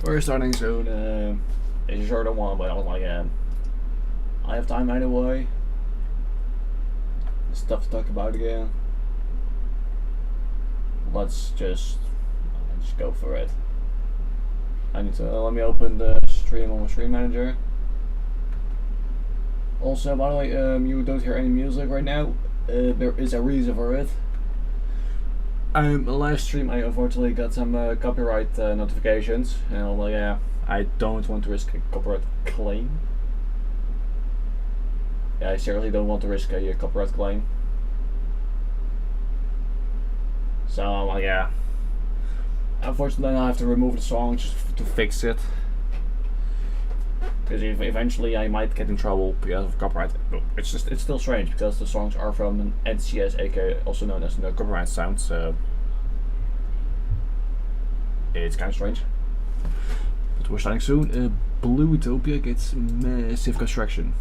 We're starting soon. It's a shorter one, but I was like, I have time anyway. Stuff to talk about again. Let's just go for it. I need to let me open the stream on my stream manager. Also, by the way, you don't hear any music right now. There is a reason for it. Last stream I unfortunately got some copyright notifications, and I'm like, yeah, I don't want to risk a copyright claim. Yeah, I certainly don't want to risk a copyright claim. So I'm like, yeah. Unfortunately, I have to remove the song just to fix it. Because eventually I might get in trouble because of copyright. It's still strange because the songs are from an NCS, aka also known as no copyright sound, so it's kind of strange. But we're starting soon. Blue Utopia gets massive construction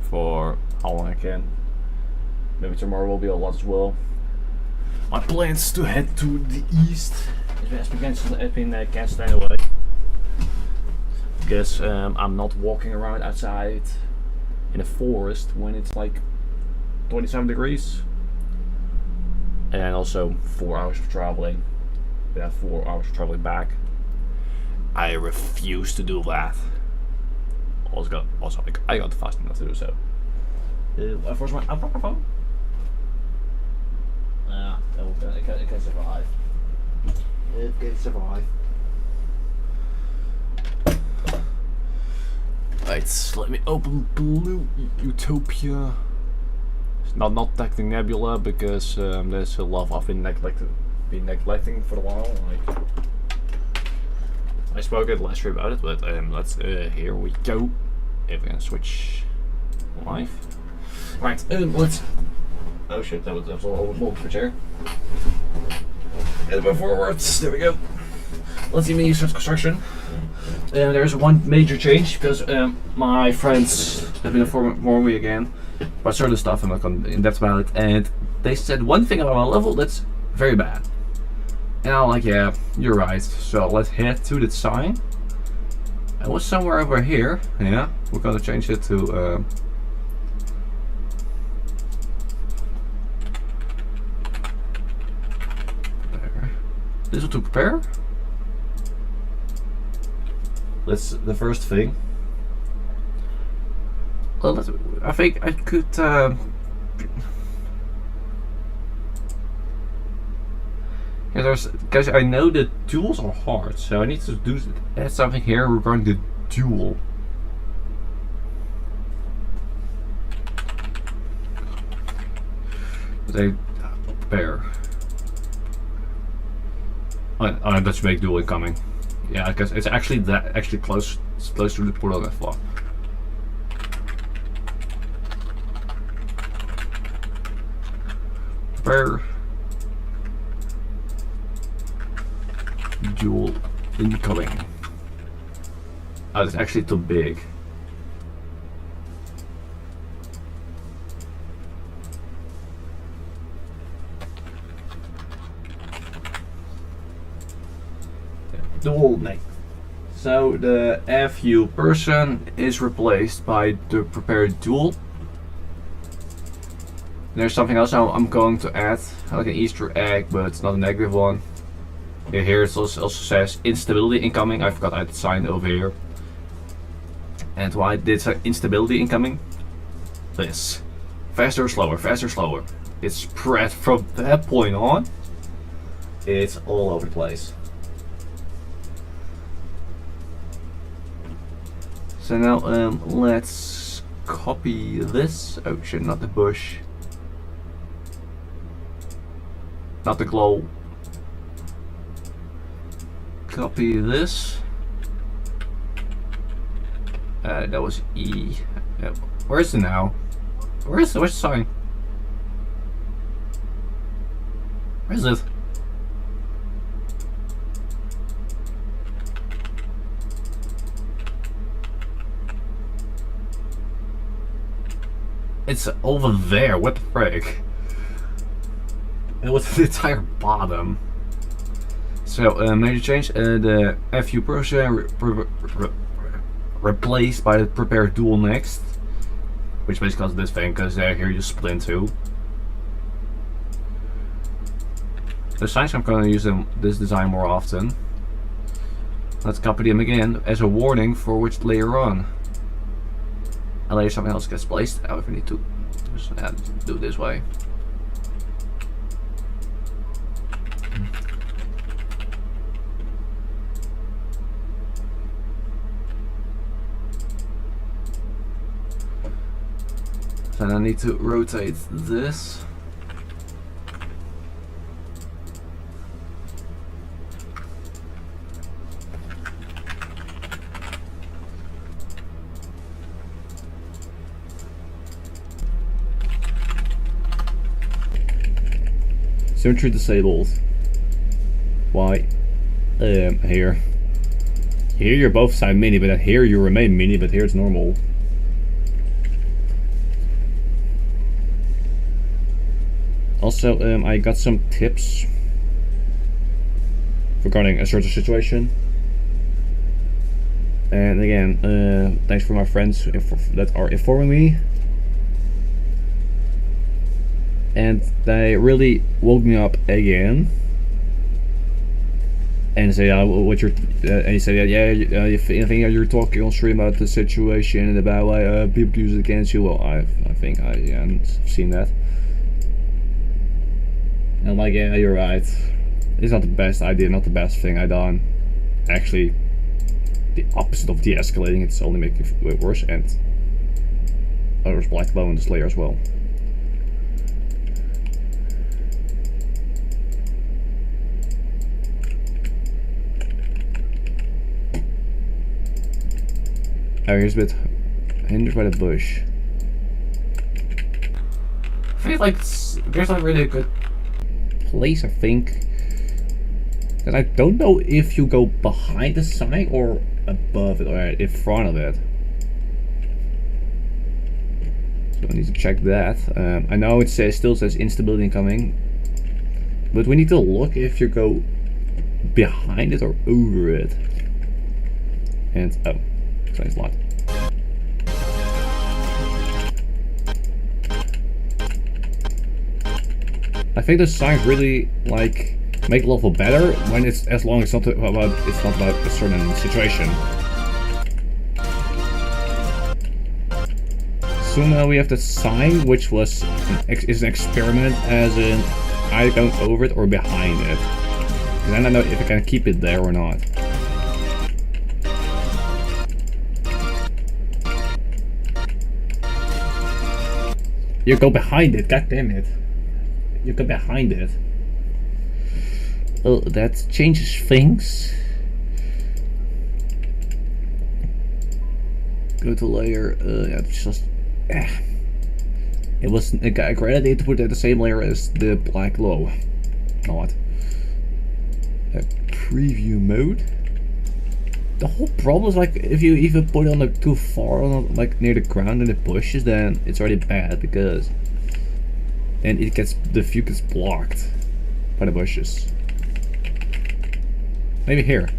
for how long I can. Maybe tomorrow will be a lot as well. My plans to head to the east. It has been cancelled anyway. Because I'm not walking around outside in a forest when it's like 27 degrees. And also 4 hours of traveling. We have 4 hours of traveling back. I refuse to do that. Also, I got fast enough to do so. I force my phone. Nah, it can survive. It can survive. Right, let me open Blue Utopia. It's not Technic Nebula because there's a lot I've been neglecting for a while. Like, I spoke at last stream about it, but let's here we go. If we can switch live. Right, let's. Oh shit, that was a little switch here. And move forwards. There we go. Let's see me start construction. There's one major change because my friends have been informing me again about certain stuff. I'm not going in depth about it, and they said one thing about my level that's very bad. And I'm like, yeah, you're right. So let's head to the sign. It was somewhere over here. Yeah, we're gonna change it to. Prepare. This is to prepare. That's the first thing. Well, I think I could. Yeah, because I know the duels are hard, so I need to add something here regarding the duel. They prepare. Oh, that's make duel incoming. Yeah, because it's actually close. It's close to the portal that far. Prepare. Duel incoming. Oh, it's actually too big. Duel mate. So the FU person is replaced by the prepared duel. There's something else I'm going to add, like an Easter egg, but it's not a negative one. Here it also says instability incoming. I forgot I had signed over here. And why did it say instability incoming? This. Faster, slower, faster, slower. It's spread from that point on. It's all over the place. So now let's copy this. Oh shit, not the bush. Not the glow. Copy this. That was E. Where is it now? Where's the sign? Where is it? It's over there. What the frick? It was the entire bottom. So major change, the FU person replaced by the prepare dual next, which basically does this thing, because here you split in two. The signs, I'm going to use this design more often. Let's copy them again as a warning for which later on. And later something else gets placed. However, I need to just do it this way. So I need to rotate this. Symmetry disabled. Why? Here. Here you're both side mini, but here you remain mini, but here it's normal. Also, I got some tips regarding a certain situation. And again, thanks for my friends that are informing me. And they really woke me up again. And say, what you're, and he said, yeah, you think you're talking on stream about the situation and about why people use it against you. Well, I think I've seen that. And I'm like, yeah, you're right. It's not the best idea, not the best thing I done. Actually, the opposite of de-escalating, it's only making it worse. And there's black bow in this layer as well. Oh, here's a bit hindered by the bush. I feel like there's not really a good place, I think. Because I don't know if you go behind the sign or above it or in front of it. So I need to check that. I know it still says instability incoming. But we need to look if you go behind it or over it. And, oh. Explains a lot. I think the signs really like make level better when it's as long as it's not about a certain situation. So now we have the sign, which was is an experiment, as in I go over it or behind it, and then I know if I can keep it there or not. You go behind it, god damn it. You go behind it. Oh, that changes things. Go to layer, yeah, it's just... It was a great idea to put it at the same layer as the black glow. Now what? A preview mode? The whole problem is like if you even put it on like too far on like near the ground and the bushes, then it's already bad because then it gets the view gets blocked by the bushes. Maybe here.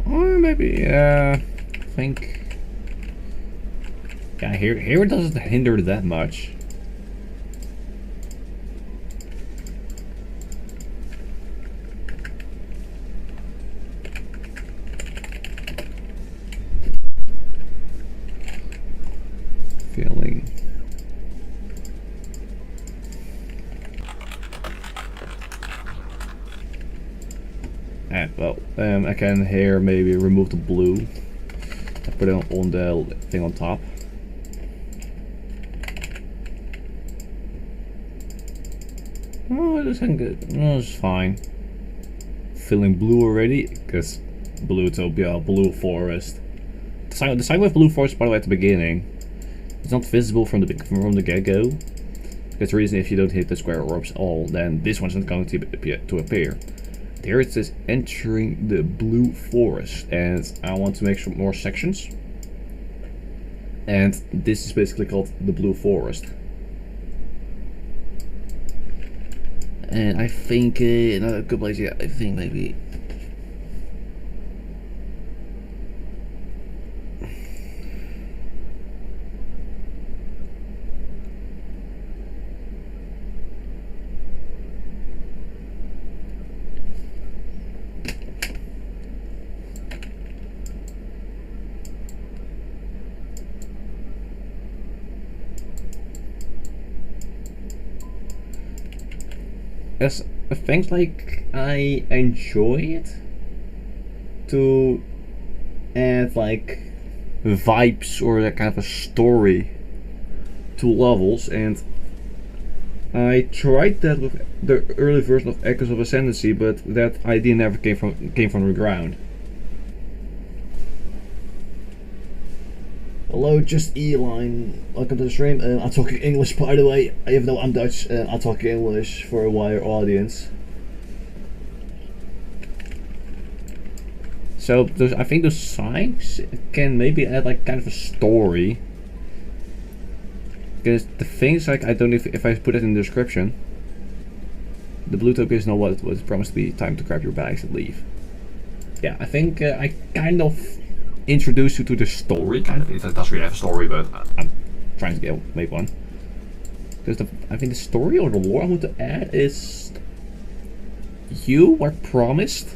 Or maybe I think yeah, here it doesn't hinder that much. Feeling. And well, I can here maybe remove the blue and put it on the thing on top. Oh, this isn't good. Oh, it's fine. Feeling blue already because blue Utopia, blue forest. The sign with blue forest, by the way, at the beginning. It's not visible from the get-go. That's the reason if you don't hit the square orbs all, then this one's not going to appear. Here it says entering the blue forest, and I want to make some more sections. And this is basically called the blue forest. And I think another good place. Yeah, I think maybe. As things like I enjoy it to add like vibes or that kind of a story to levels, and I tried that with the early version of Echoes of Ascendancy, but that idea never came from the ground. Hello, just E-line. Welcome to the stream. I'm talking English, by the way. Even though I'm Dutch, I'm talking English for a wider audience. So I think those signs can maybe add like kind of a story. Because the things like, I don't know if I put it in the description. The blue token is not what it was promised to be. Time to grab your bags and leave. Yeah, I think I kind of introduce you to the story. Kind of, it doesn't really have a story, but I'm trying to make one. Because I think the story or the lore I want to add is you were promised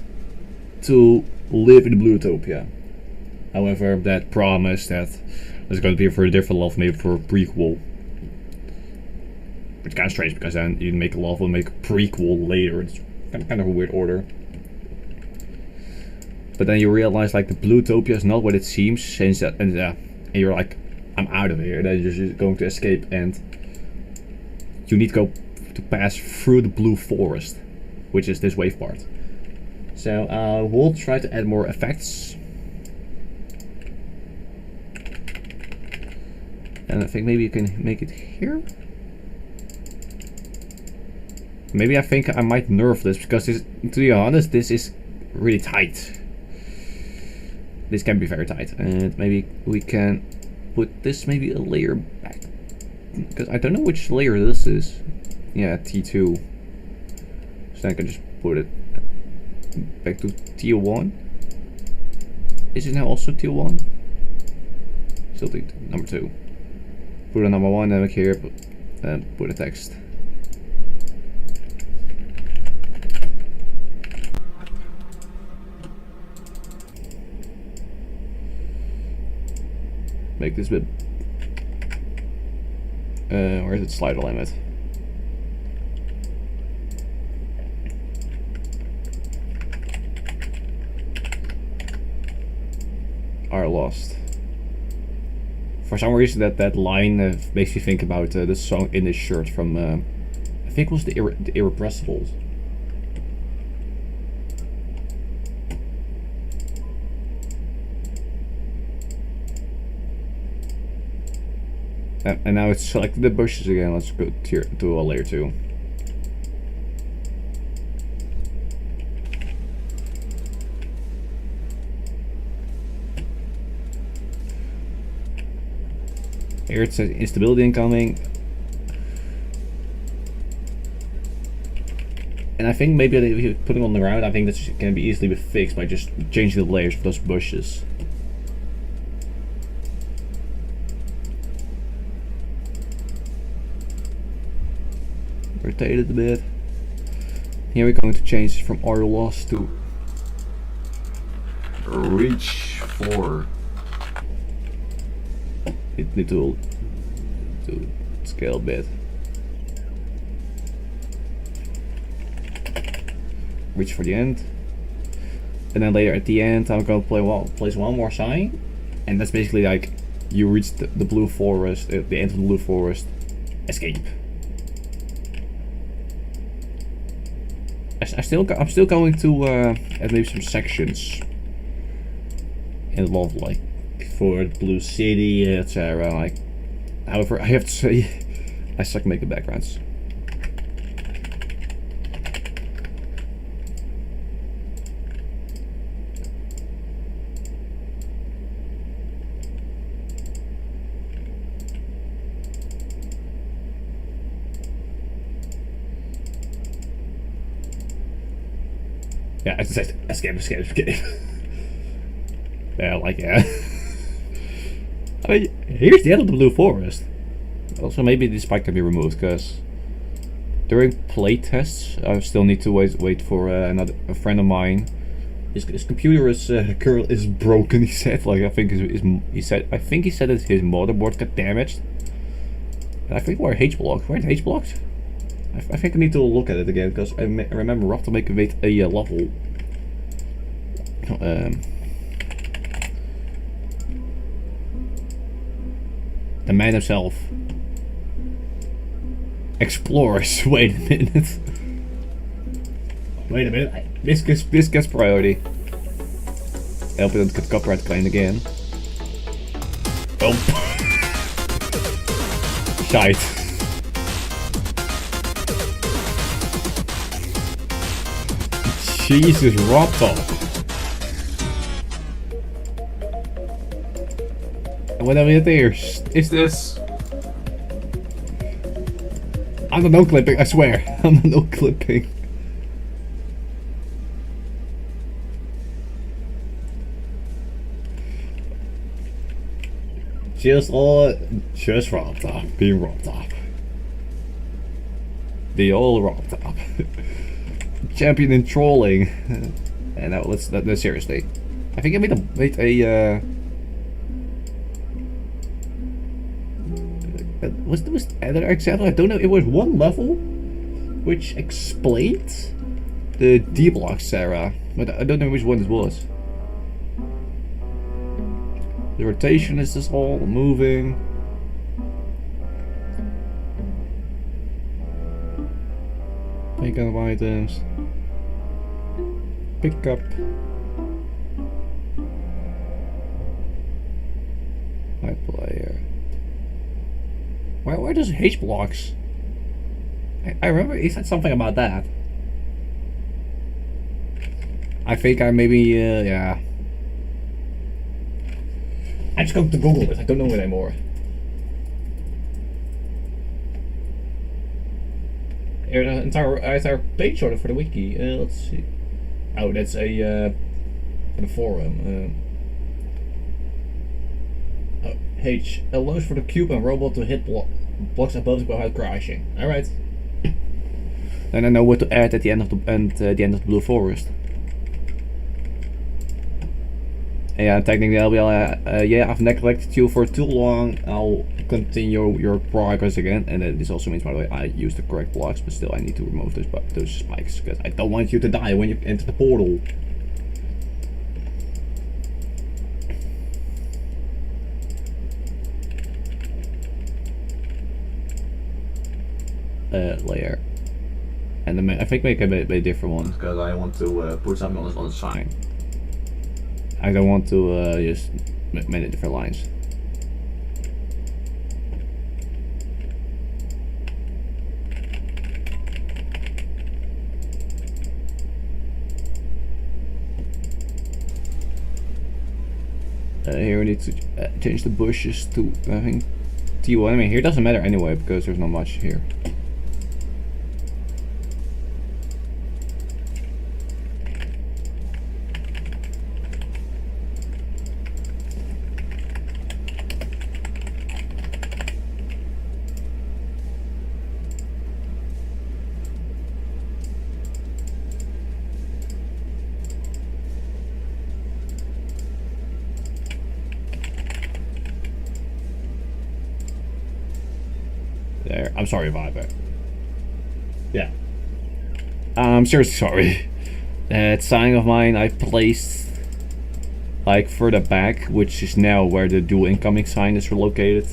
to live in the blue Utopia. However, that promise that is going to be for a different level, maybe for a prequel. It's kind of strange because then you make a level and make a prequel later. It's kind of a weird order. But then you realize like the blue Utopia is not what it seems, since that, and you're like, I'm out of here. Then you're just going to escape, and you need to go to pass through the blue forest, which is this wave part. So we'll try to add more effects, and I think maybe you can make it here. Maybe I think I might nerf this because this, to be honest, this is really tight. This can be very tight, and maybe we can put this maybe a layer back, because I don't know which layer this is. Yeah, T2. So I can just put it back to tier 1. Is it now also tier 1? Still number 2. Put a number 1 and here, and put a text. Make this bit. Where is it? Slider limit. Are lost. For some reason, that line makes me think about the song In This Shirt from I think it was the Irrepressibles. And now it's selected the bushes again. Let's go to a layer 2. Here it says instability incoming. And I think maybe if you put it on the ground, I think this can be easily fixed by just changing the layers of those bushes. Rotate it a bit. Here we're going to change from R loss to reach for. It need to scale a bit. Reach for the end, and then later at the end I'm going to place one more sign, and that's basically like you reach the blue forest, the end of the blue forest, escape. I'm still going to add maybe some sections in love, like for the blue city, etc. Like, however, I have to say, I suck making backgrounds. Yeah, it's just escape. Yeah, like, yeah. I mean, here's the end of the Blue Forest. Also, maybe this spike can be removed, because during play tests, I still need to wait for a friend of mine. His computer is broken. He said, like, I think he said that his motherboard got damaged. And I think we're H blocked. We're H blocked. I think I need to look at it again, because I remember Rob to make a level. The man himself explores. Wait a minute. Wait a minute. This gets priority. I hope I don't get copyright claimed again. Oh. Shite. Jesus, Rob Top. What have we here? Is this? I'm not no clipping, I swear. I'm not no clipping. Just Rob Top, being Rob Top. The old Rob Top. Champion in trolling. And now let's no, seriously. I think I made a was another example. I don't know. It was one level which explained the D-block Sarah, but I don't know which one it was. The rotation is just all moving. Pick up items. Pick up. My player. Why does H blocks? I remember he said something about that. I think I maybe yeah. I just go to Google it. I don't know it anymore. Here's an entire page order for the wiki. Let's see. Oh, that's a for the forum. H allows for the cube and robot to hit blocks above without crashing. All right. Then I know what to add at the end of the Blue Forest. Yeah, technically I'll be yeah, I've neglected you for too long. I'll continue your progress again, and this also means, by the way, I use the correct blocks, but still I need to remove those spikes because I don't want you to die when you enter the portal. Layer, and then I think make a different one because I want to put something on the sign. I don't want to just many different lines. Here we need to change the bushes to I think T1. I mean, here doesn't matter anyway because there's not much here. There. I'm sorry about it. Yeah. I'm seriously sorry. That sign of mine I placed like further back, which is now where the dual incoming sign is located.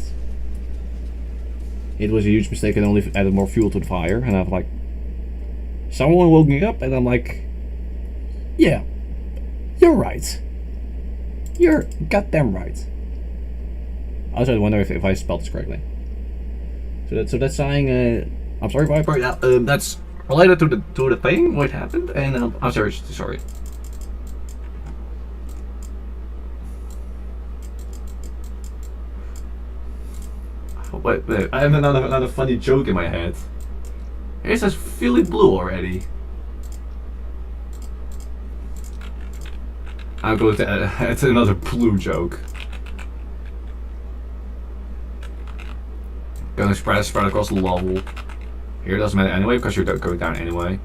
It was a huge mistake and only added more fuel to the fire, and I'm like, someone woke me up and I'm like, yeah, you're right. You're goddamn right. I was wonder if I spelled this correctly. So that's saying, I'm sorry, Viper. Yeah, that's related to the thing what happened, and I'm sorry. Wait, I have another funny joke in my head. It says feeling blue already. I'm going to add another blue joke. Gonna spread across the level. Here doesn't matter anyway because you're going down anyway.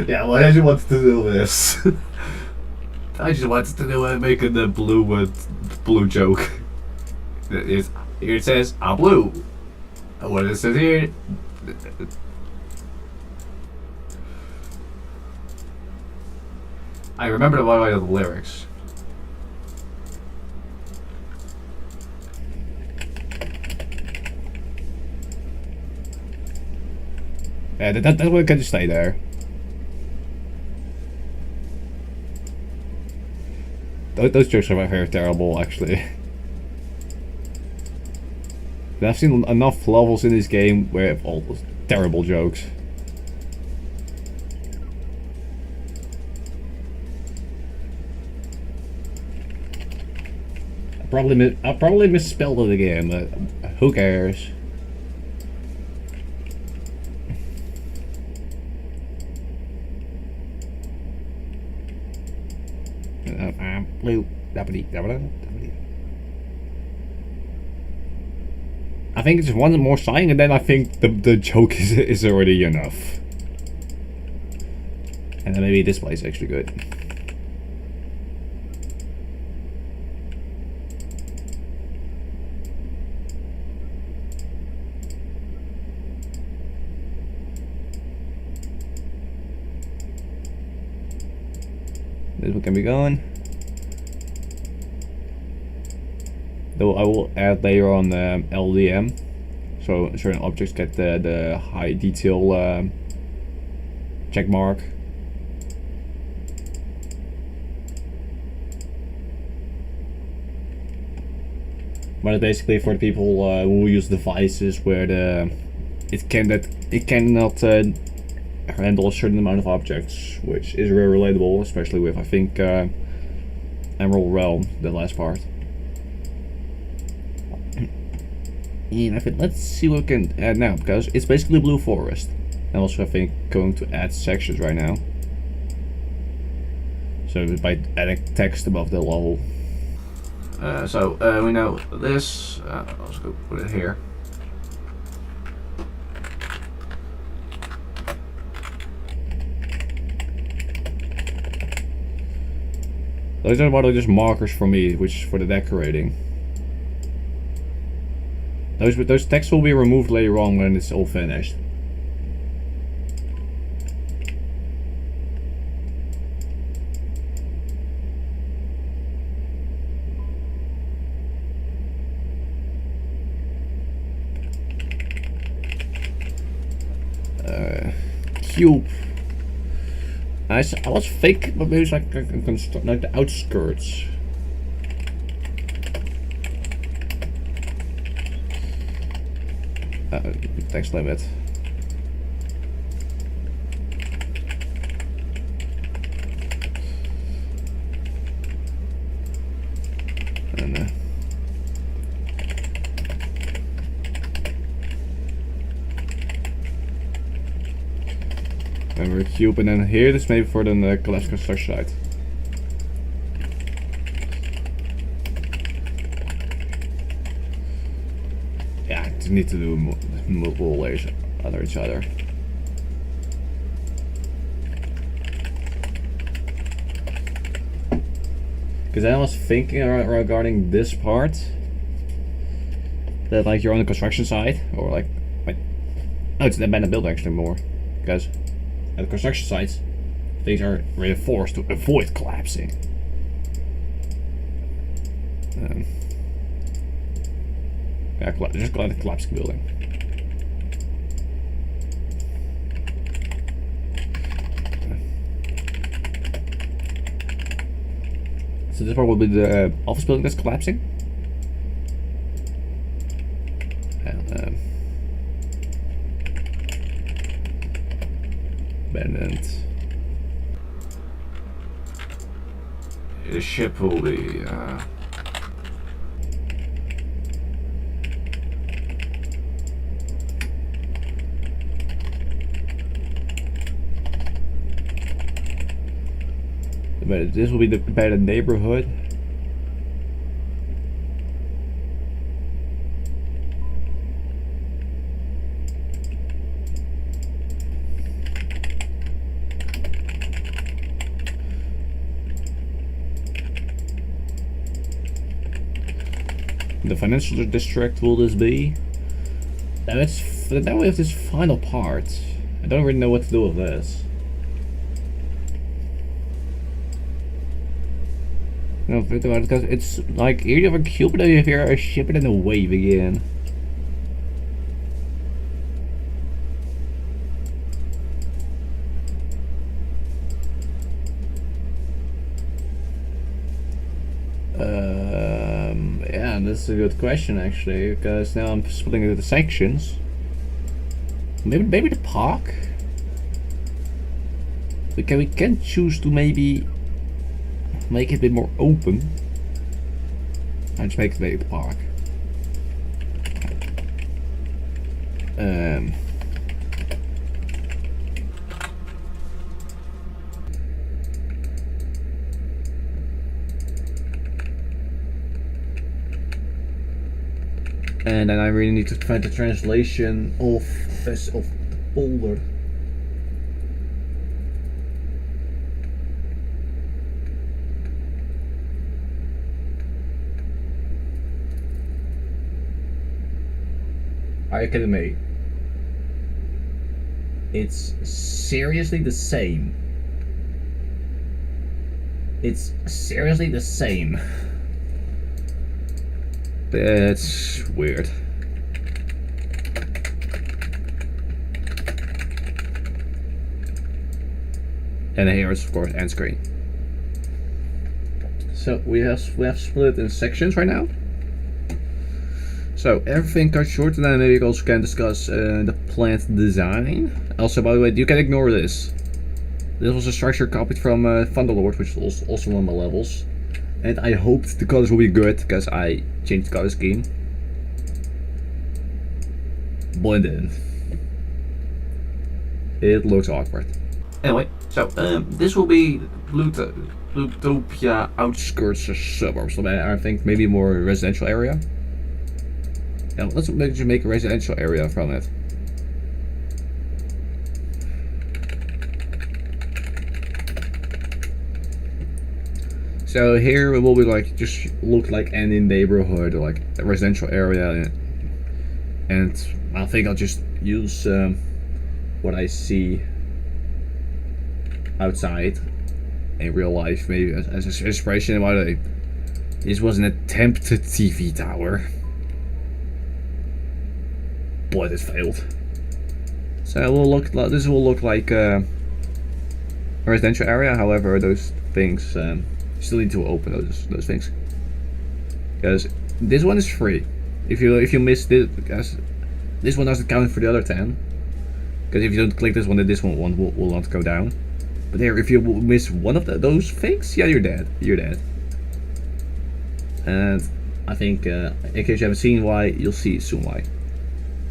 Yeah, well, I just wanted to do this. I just wanted to do it, making the blue joke. Here it says, I'm blue. And what it says here. I remember the one of the lyrics. Yeah, that will kind of stay there. Those jokes are very terrible, actually. And I've seen enough levels in this game where have all those terrible jokes. I probably misspelled it again, but who cares? Blue. I think it's one more sign, and then I think the joke is already enough. And then maybe this place is actually good. This one can be gone. Though I will add later on LDM, so certain objects get the high detail check mark. But it's basically for the people who use devices where it cannot handle a certain amount of objects, which is very relatable, especially with I think Emerald Realm, the last part. And I think let's see what we can add now, because it's basically Blue Forest. And also I think going to add sections right now. So by adding text above the level. So we know this. Let's go put it here. Those are just markers for me, which is for the decorating. Those texts will be removed later on when it's all finished. Cube. I was fake, but maybe it's like the outskirts. Text limit. And we're cube, and then here this maybe for the collapse construction site. Yeah, just need to do multiple layers under each other. Because I was thinking regarding this part that like you're on the construction site, or like no, it's an abandoned building actually more, because at the construction sites things are reinforced to avoid collapsing. Yeah, just go at the collapsing building. So this part will be the office building that's collapsing. abandoned. The ship will be. But this will be the abandoned neighborhood. The financial district will this be? Now now we have this final part. I don't really know what to do with this. No, think about it, because it's like here you have a cube and then you have here a ship and then a wave again. Yeah, that's a good question actually, because now I'm splitting it into sections. Maybe the park. We can choose to maybe make it a bit more open. I just make it the park. And then I really need to find the translation of this of the folder. Are you kidding me? It's seriously the same. It's seriously the same. That's weird. And here is of course end screen. So we have split in sections right now. So everything cut short, and then maybe we also can discuss the plant design. Also, by the way, you can ignore this. This was a structure copied from Thunderlord, which was also one of my levels. And I hoped the colors will be good, because I changed the color scheme. But it didn't. It looks awkward. Anyway, so this will be Utopia Outskirts suburbs, so I think maybe more residential area. Yeah, let's make a residential area from it. So here it will be like just look like any neighborhood or like a residential area, and I think I'll just use what I see outside in real life maybe as an inspiration. By the way, this was an attempted TV tower, but it failed. So it will look like, this will look like a residential area. However, those things still need to open those things, because this one is free. If you miss this, because this one doesn't count for the other 10. Because if you don't click this one, then this one will not go down. But here, if you miss one of those things, yeah, you're dead. You're dead. And I think, in case you haven't seen why, you'll see soon why.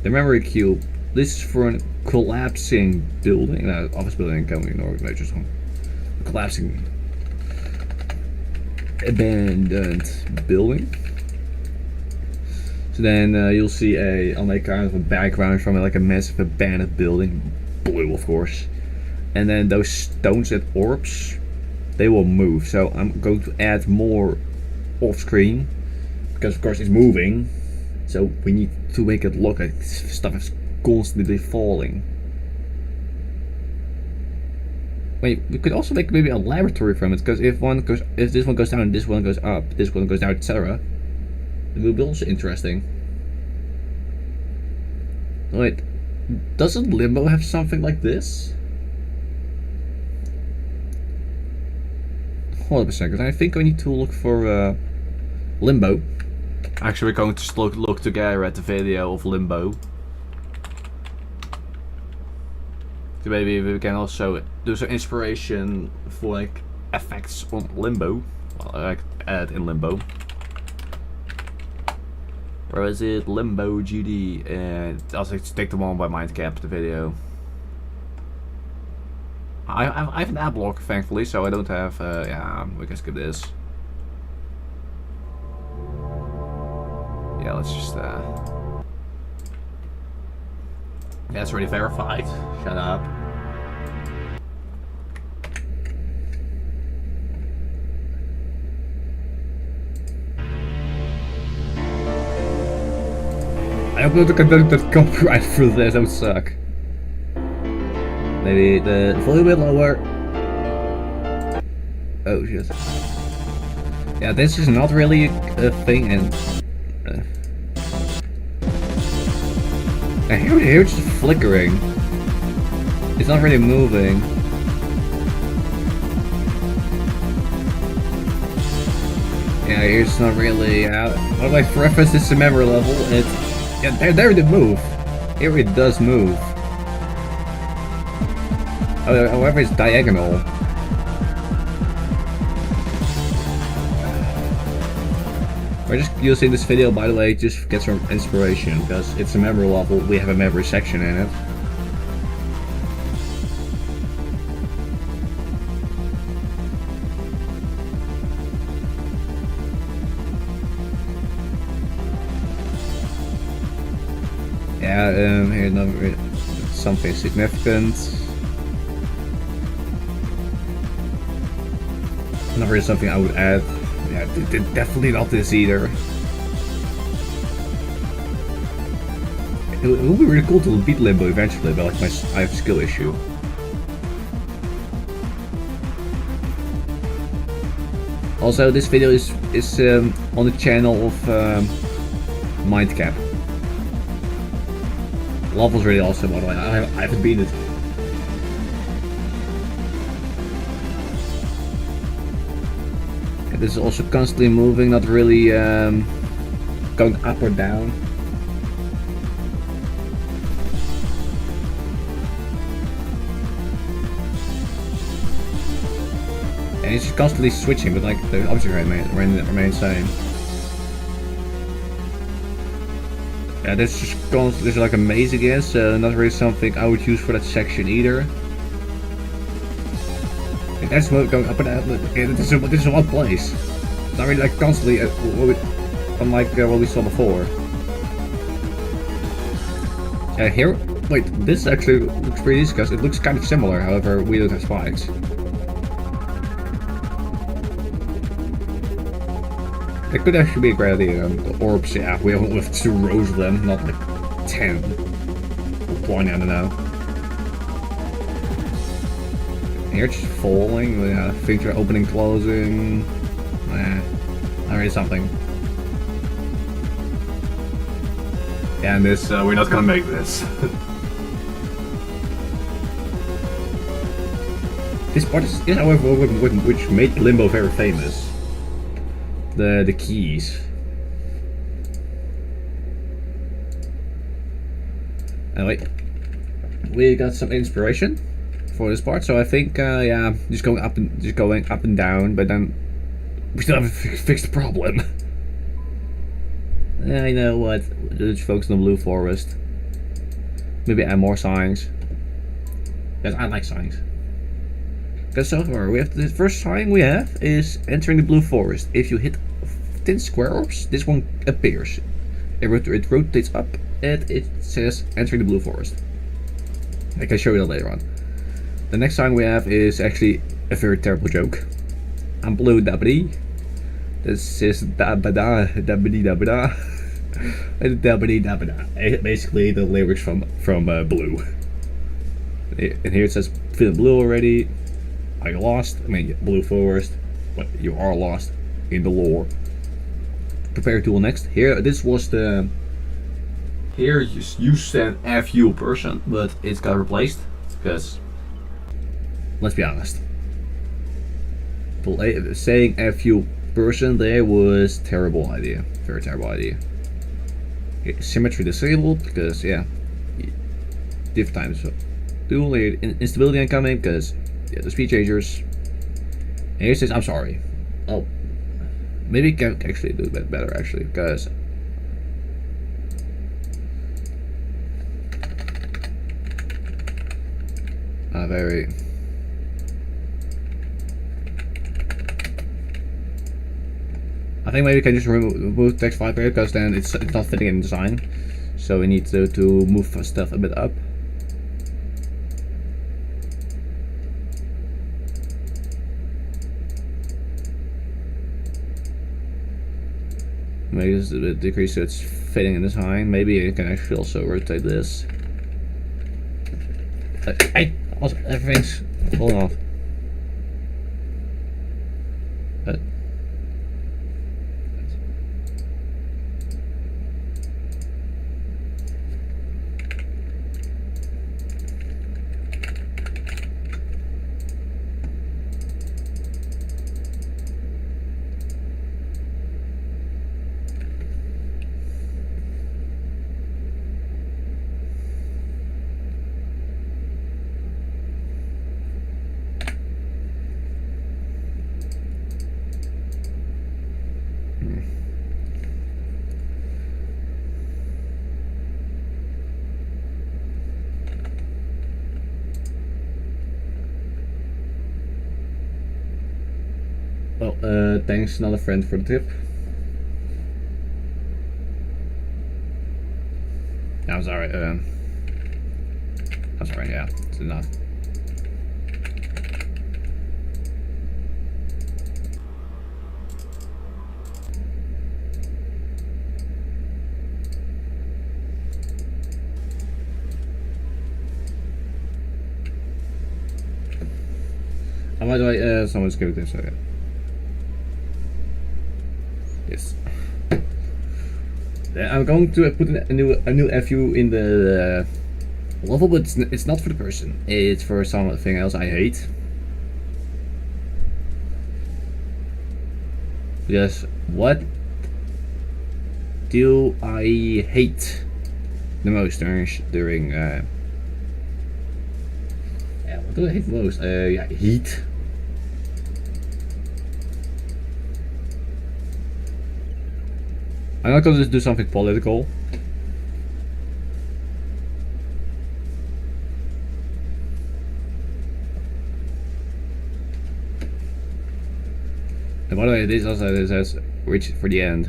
The memory cube. This is for a collapsing building. Office building coming or no, just one. Collapsing abandoned building. So then you'll see I'll make kind of a background from it, like a massive abandoned building, blue of course. And then those stones and orbs, they will move. So I'm going to add more off screen, because of course it's moving. So we need to make it look like stuff is constantly falling. Wait, we could also make maybe a laboratory from it, because if this one goes down, this one goes up, this one goes down, etc. It will be also interesting. Wait, doesn't Limbo have something like this? Hold up a second, I think we need to look for Limbo. Actually, we're going to look together at the video of Limbo. Maybe we can also do some inspiration for like effects on Limbo. Well, like add in Limbo. Where is it? Limbo GD, and I'll take the one by Mindcap the video. I have an ad block thankfully, so I don't have. Yeah, we can skip this. Yeah, let's just. Yeah, it's already verified. Shut up. I hope not to conduct that copyright through this, that would suck. Maybe the volume a bit lower. Oh shit. Yeah, this is not really a thing, and here it's just flickering. It's not really moving. Yeah, here's not really. What like for reference, this is a memory level. It's yeah, there it move. Here it does move. However, it's diagonal. We're just using this video, by the way, just to get some inspiration, because it's a memory level, we have a memory section in it. Yeah, here another something significant. Not really something I would add. Yeah, definitely not this either. It would be really cool to beat Limbo eventually, but like I have a skill issue. Also, this video is on the channel of Mindcap. Level's really awesome, by the way. I haven't beaten it. This is also constantly moving, not really going up or down. And it's just constantly switching, but like the object remain same. Yeah, this is like a maze again, so not really something I would use for that section either. And that's going up and down. Okay, this is one place. It's not really like constantly, unlike what we saw before. Here, wait, this actually looks pretty easy because it looks kind of similar. However, we don't have spikes. It could actually be a great idea. The orbs, yeah, we have 2 rows of them, not like 10 or 20, I don't know. Here it's just falling, things are opening, closing. Not really something. Yeah, and this, we're not gonna make this. This part is however, which made Limbo very famous. The keys. Anyway, we got some inspiration for this part, so I think yeah, just going up and down, but then we still haven't fixed the problem. I know what. Just focus on the blue forest. Maybe add more signs. Because I like signs. Because so far we have the first sign we have is entering the blue forest. If you hit thin square orbs, this one appears. It rotates up and it says entering the blue forest. I can show you that later on. The next sign we have is actually a very terrible joke. I'm blue dabbity. This is dabada dabbity dabada. Dabbity dabada. Basically the lyrics from Blue. And here it says feeling blue already. Are you lost? I mean blue forest. But you are lost in the lore. Prepare tool next. Here this was the here you said FU person, but it's got replaced because let's be honest. Saying FU person there was terrible idea. Very terrible idea. Symmetry disabled because yeah, diff times dual instability incoming because the speed changers. And here it says I'm sorry. Oh, maybe it can actually do a bit better actually because. Very. I think maybe we can just remove text vibe here because then it's not fitting in design. So we need to move stuff a bit up. Maybe this is a bit decreased so it's fitting in design. Maybe I can actually also rotate this. Hey! Also, everything's falling off. Well, thanks another friend for the tip. I'm sorry, yeah, it's enough. By the way, someone's giving this, okay. Yes. I'm going to put a new FU in the level, but it's not for the person. It's for something else I hate. Because what do I hate the most during yeah, what do I hate the most? Yeah, heat. I'm not going to do something political. And by the way, this also says reach for the end.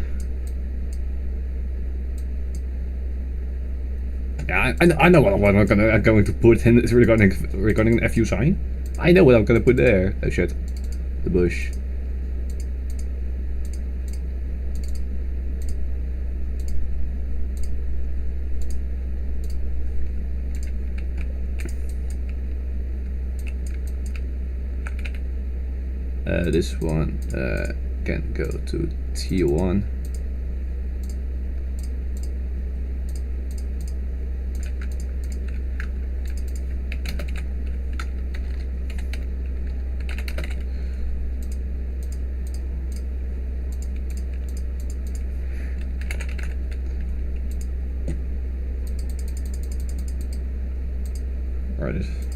Yeah, I know what I'm going to put in regarding the FU sign. I know what I'm going to put there. Oh shit, the bush. This one can go to T1.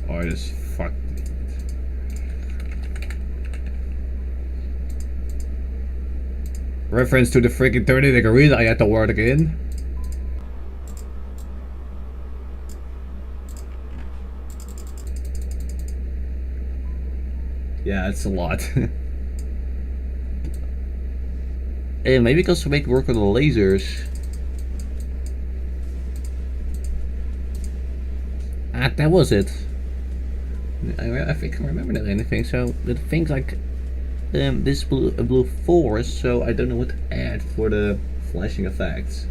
Or just fuck. Reference to the freaking 30 degrees, I had to word again. Yeah, it's a lot. And maybe because we make work with the lasers. Ah, that was it. I think I remember that anything. So the things like this blue forest, so I don't know what to add for the flashing effects.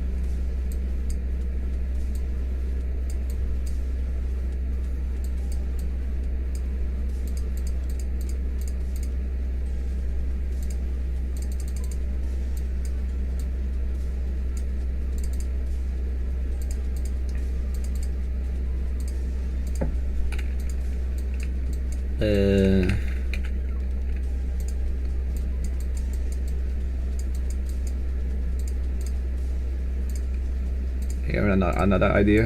Here another idea.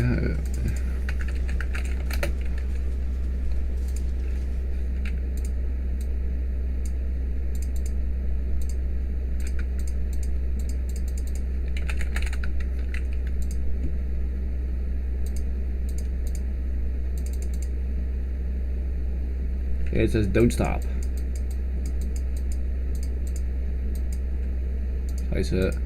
It says don't stop. I said.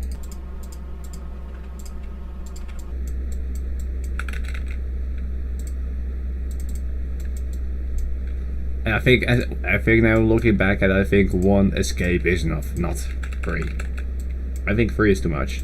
And I think now looking back at it, I think 1 escape is enough, not 3. I think 3 is too much.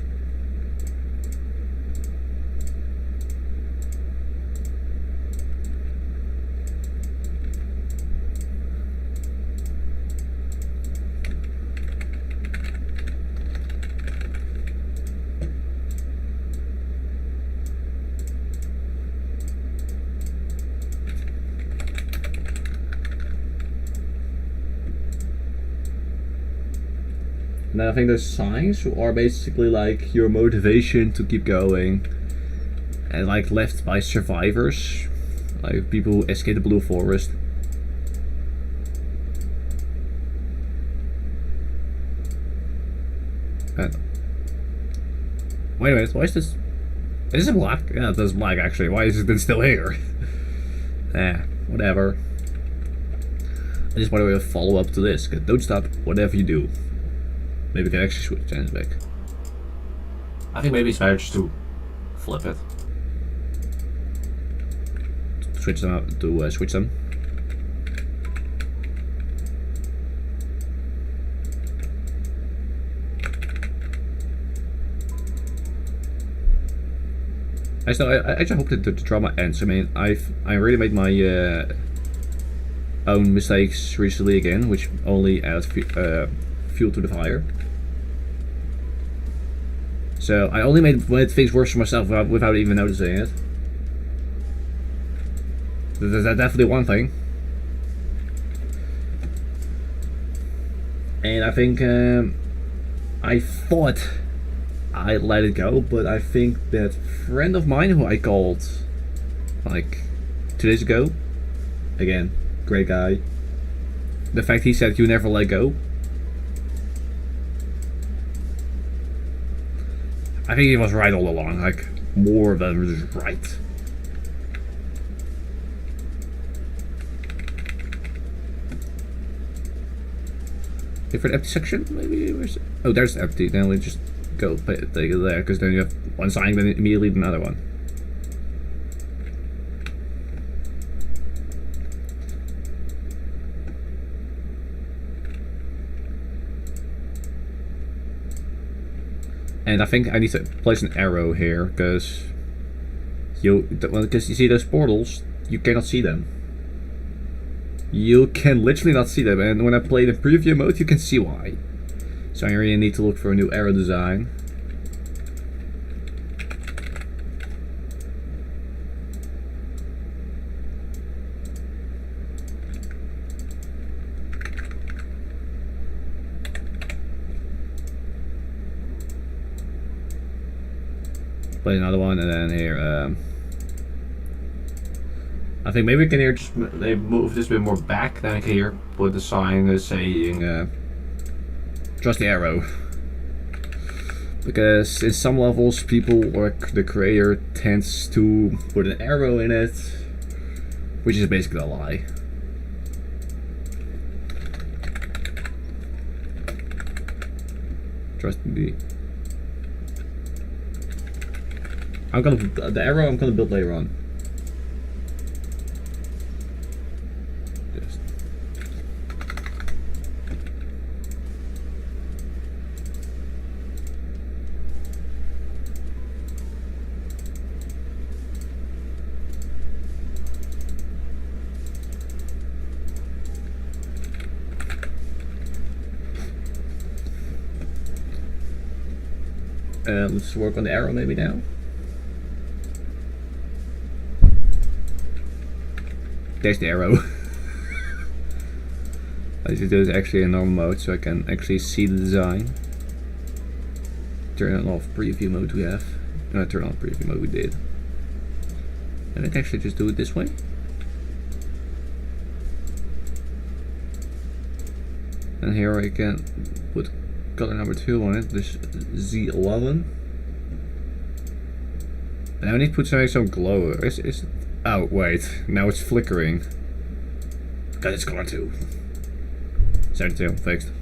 And then I think those signs are basically like your motivation to keep going, and like left by survivors, like people who escape the Blue Forest. And wait a minute, why is this? Is it black? Yeah, it does black actually. Why is it then still here? Whatever. I just want to follow up to this. Don't stop, whatever you do. Maybe we can actually switch channels back. I think maybe it's better just to flip it. Switch them out to switch them. I actually hope that the drama ends. I mean, I really made my own mistakes recently again, which only adds fuel to the fire. So I only made things worse for myself without even noticing it. That's definitely one thing. And I think I thought I let it go, but I think that friend of mine who I called like 2 days ago, again, great guy. The fact he said you never let go, I think he was right all along, like more than just right. Different empty section, maybe? Where's it? Oh, there's empty. Then we just go take it there, because then you have one sign, then immediately another one. And I think I need to place an arrow here, because you see those portals, you cannot see them. You can literally not see them, and when I play the preview mode, you can see why. So I really need to look for a new arrow design. Play another one, and then here, I think maybe we can here just they move this a bit more back. Then I can here put the sign saying trust the arrow. Because in some levels, people or the creator tends to put an arrow in it, which is basically a lie. Trust the. The arrow I'm gonna build later on. Just. Let's work on the arrow maybe now. There's the arrow. I should do this actually in normal mode so I can actually see the design. Turn on off preview mode we have. No, turn on preview mode we did. And I can actually just do it this way. And here I can put color number 2 on it, this Z11. And I need to put some glow. Oh wait, now it's flickering. Got its color too. 72, fixed.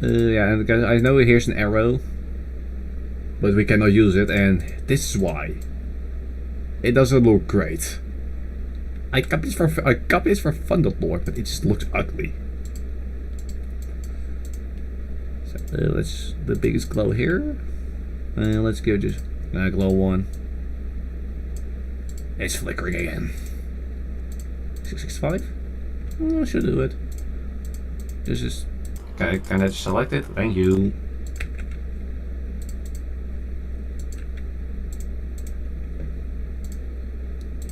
Yeah, and I know here's an arrow, but we cannot use it, and this is why. It doesn't look great. I copied this for Thunderlord, but it just looks ugly. So let's the biggest glow here. Let's go just glow 1. It's flickering again. 665. I should do it. Just okay. Can I just select it? Thank you.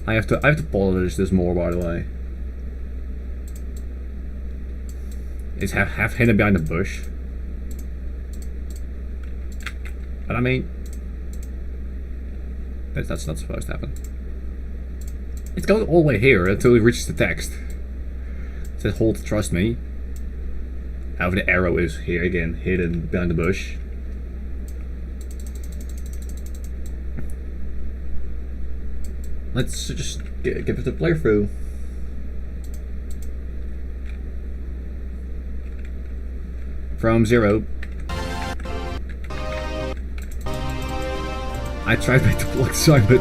I have to polish this more, by the way. It's half hidden behind the bush. But I mean, that's not supposed to happen. It's going all the way here until it reaches the text. It says hold, trust me. However, the arrow is here again, hidden behind the bush. Let's just give it a playthrough. From 0. I tried with the plug sign, but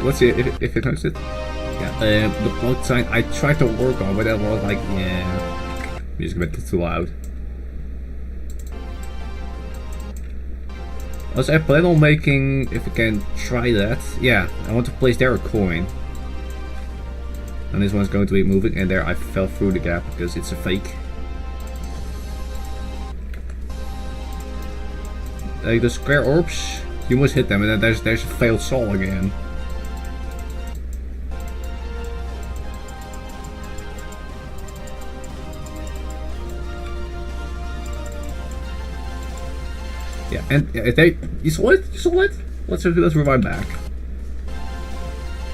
let's see if it noticed it. Yeah, the plug sign I tried to work on, but I was like, yeah, music a bit too loud. Also, I plan on making, if we can try that, yeah, I want to place there a coin. And this one's going to be moving, and there I fell through the gap because it's a fake. Like the square orbs, you must hit them, and then there's a failed soul again. Yeah, and you saw it? You saw it? Let's rewind back.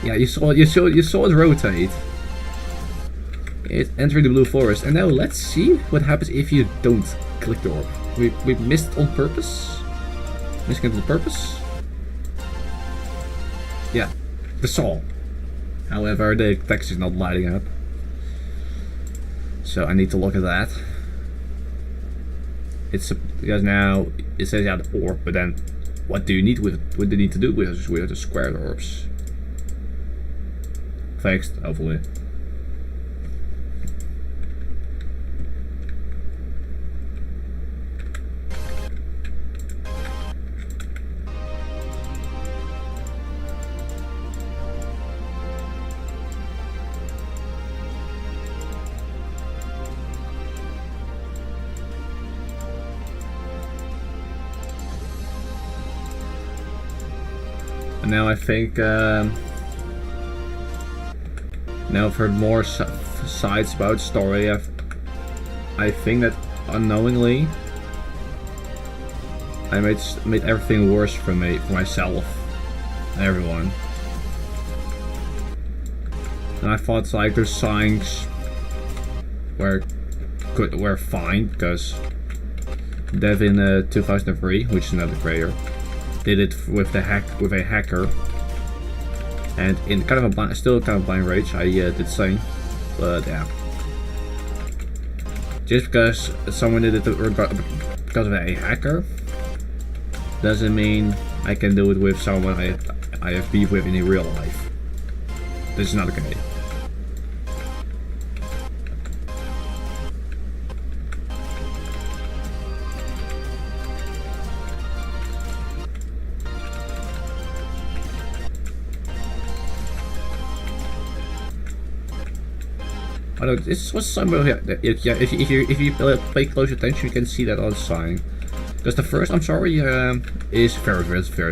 Yeah, you saw it rotate. It entered the blue forest, and now let's see what happens if you don't click the orb. We missed on purpose. Missing it on purpose. Yeah, the soul. However, the text is not lighting up, so I need to look at that. It's because now it says yeah the orb, but then what do you need with it? What do you need to do with the square orbs? Fixed, hopefully. And now I think now I've heard more sides about story. I think that unknowingly I made everything worse for myself and everyone. And I thought like their signs were fine because Dev in 2003, which is another creator, did it with a hacker, and in kind of a blind rage, I did the same. But yeah, just because someone did it because of a hacker doesn't mean I can do it with someone I have beef with in real life. This is not okay. I know this was somewhere here. Yeah, if you pay close attention, you can see that on the sign. Because the first, I'm sorry, is very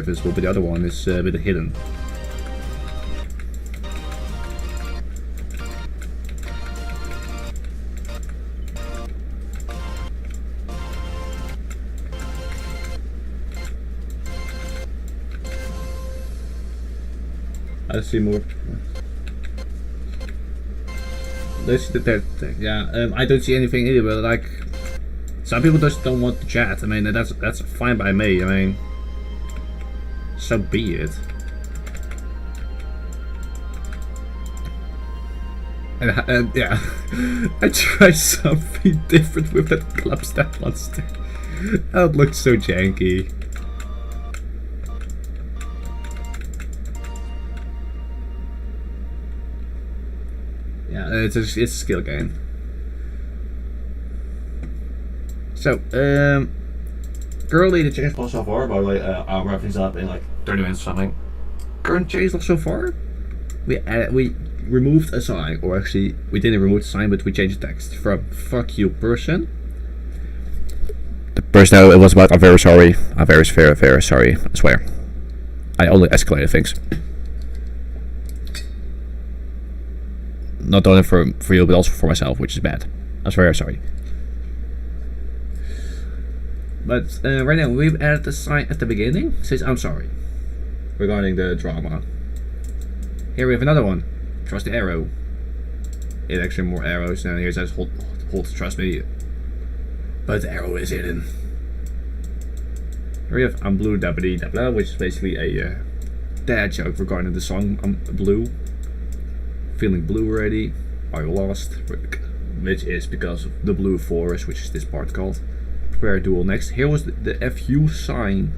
visible, but the other one is a bit hidden. I see more. Yeah, I don't see anything either, but like some people just don't want to chat. I mean, that's fine by me. I mean, so be it. And yeah, I tried something different with that club step monster. That looked so janky. Yeah, it's a skill game. So, currently the change so far, by the way, I'll wrap things up in like 30 minutes or something. Current change so far, we removed a sign, or actually we didn't remove the sign, but we changed the text from "fuck you person." The person now, it was about "I'm very sorry, I'm very sorry, I swear. I only escalated things." Not only for you, but also for myself, which is bad. I'm very sorry. But right now, we've added a sign at the beginning. It says, "I'm sorry," regarding the drama. Here we have another one. Trust the arrow. It actually more arrows, and here it says, hold, trust me. But the arrow is hidden. Here we have "I'm blue, da ba da blah," which is basically a dad joke regarding the song "I'm blue." Feeling blue already? Are you lost? Which is because of the blue forest, which is this part called. Prepare duel next. Here was the FU sign.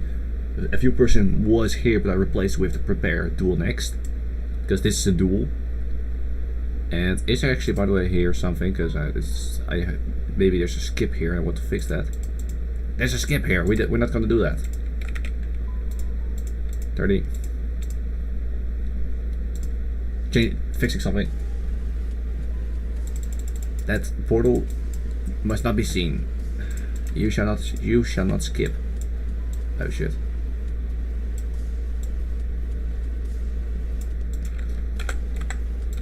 The FU person was here, but I replaced it with the prepare duel next. Because this is a duel. And is there actually, by the way, here something? Because maybe there's a skip here and I want to fix that. There's a skip here. We're not going to do that. 30. Fixing something. That portal must not be seen. You shall not skip. Oh shit.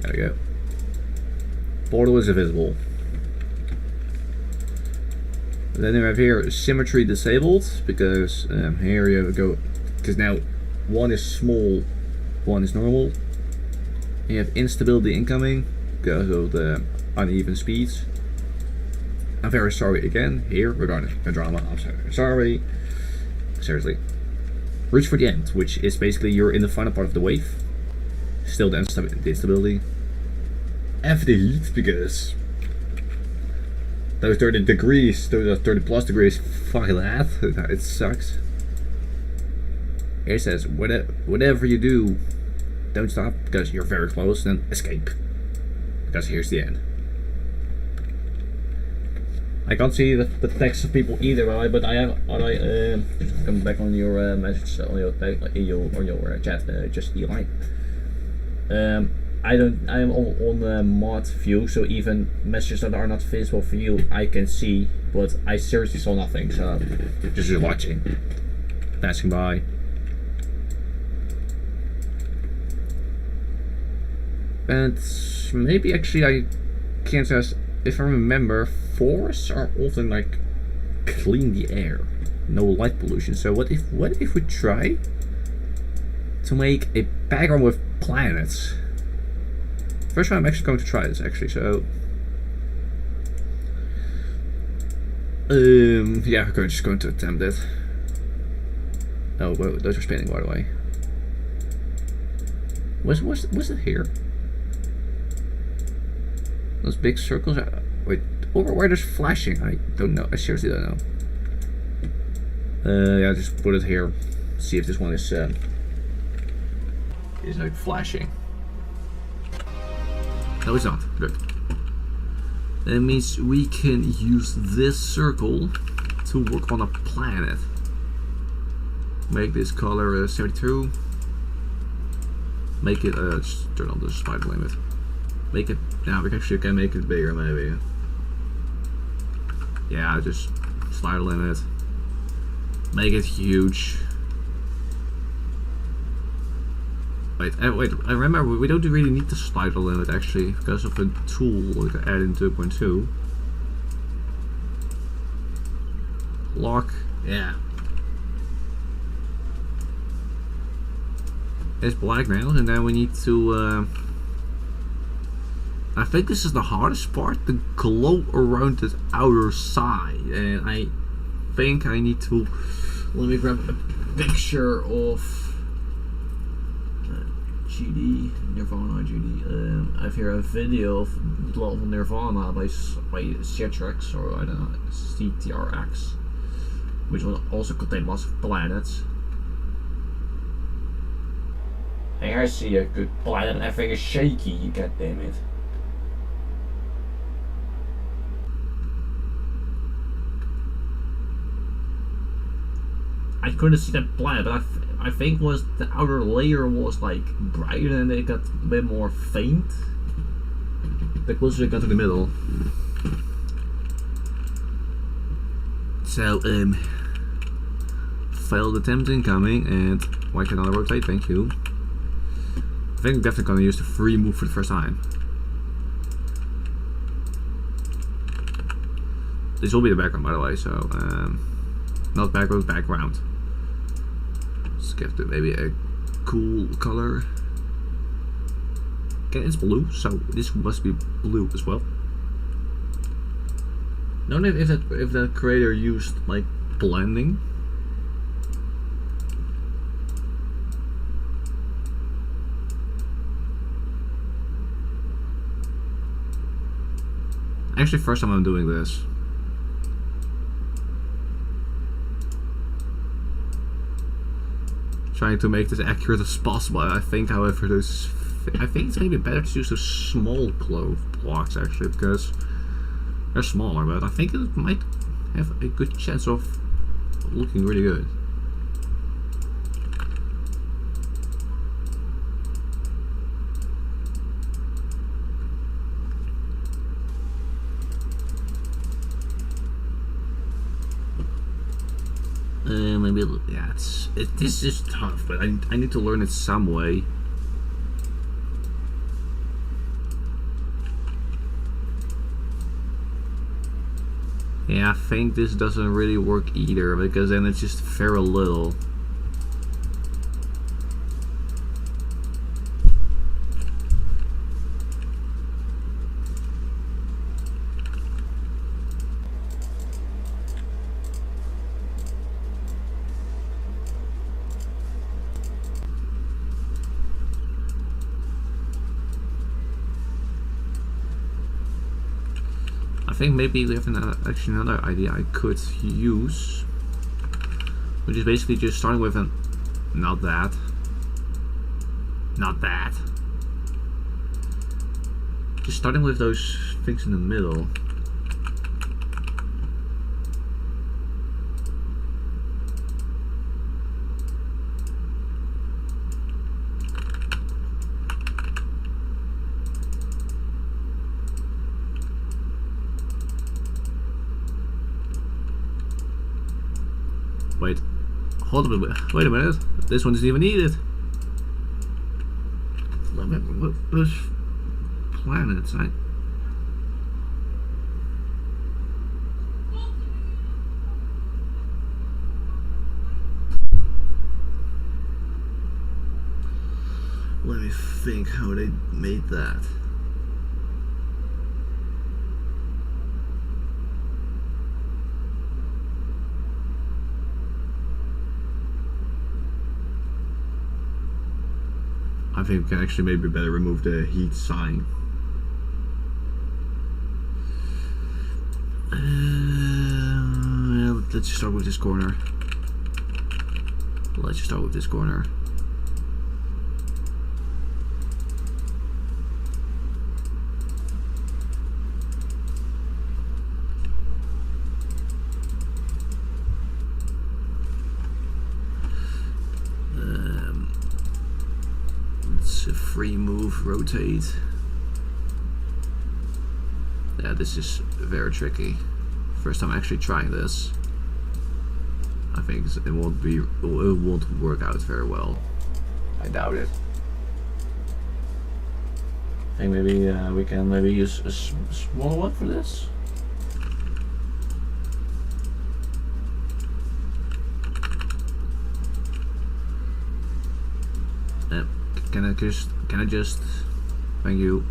There we go. Portal is invisible. Then we have here symmetry disabled, because here you go, because now one is small, one is normal. You have instability incoming because of the uneven speeds. I'm very sorry again here regarding the drama. I'm sorry. Seriously. Reach for the end, which is basically you're in the final part of the wave. Still the instability. F the heat, because those 30 degrees, those 30 plus degrees, fuck that. It sucks. Here it says, whatever you do, don't stop, because you're very close, then escape. Because here's the end. I can't see the text of people either, but I have. Come back on your message on your chat. Just Eli. I am on mod view, so even messages that are not visible for you, I can see, but I seriously saw nothing. So just watching, passing by. And maybe actually I can't say, if I remember, forests are often like clean the air, no light pollution. So what if we try to make a background with planets? First time I'm actually going to try this actually. So yeah, we're just going to attempt it. Oh, well, those are spinning, by the way. Was it here? Those big circles are, wait, over where there's flashing, I don't know, I seriously don't know. Yeah, just put it here, see if this one is like flashing. No, it's not, good. That means we can use this circle to work on a planet. Make this color 72. Make it, just turn on the spider limit. Make it, yeah, we actually can make it bigger maybe. Yeah, just slider limit. Make it huge. Wait, I remember we don't really need the slider limit actually, because of a tool we can add in 2.2. Lock, yeah. It's black now, and then we need to I think this is the hardest part, the glow around the outer side, and I think I need to, let me grab a picture of GD, Nirvana GD. I have here a video of Love Nirvana by Citrix, or I don't know, CTRX, which will also contain lots of planets. Hey, I see a good planet and everything is shaky, god damn it. I couldn't see that planet, but I think was the outer layer was like brighter and it got a bit more faint the closer it got to the middle. So failed attempt incoming, and why can't I rotate? Thank you. I think I'm definitely gonna use the free move for the first time. This will be the background, by the way, so not background, background. Let's give it maybe a cool color. Okay, it's blue, so this must be blue as well. I don't know if that creator used like blending. Actually, first time I'm doing this. Trying to make this accurate as possible. I think, however, I think it's maybe better to use those small blocks actually, because they're smaller, but I think it might have a good chance of looking really good. Maybe, yeah, this is tough, but I need to learn it some way. Yeah, I think this doesn't really work either, because then it's just very little. I think maybe we have another idea I could use, which is basically just starting with an not that, just starting with those things in the middle. Wait, hold a minute. Wait a minute. This one isn't even needed. What those planets? Let me think how they made that. I think we can actually maybe better remove the heat sign. Let's just start with this corner. A free move, rotate. Yeah, this is very tricky. First time actually trying this. I think it won't work out very well. I doubt it. I think maybe we can maybe use a small one for this. Can I just thank you.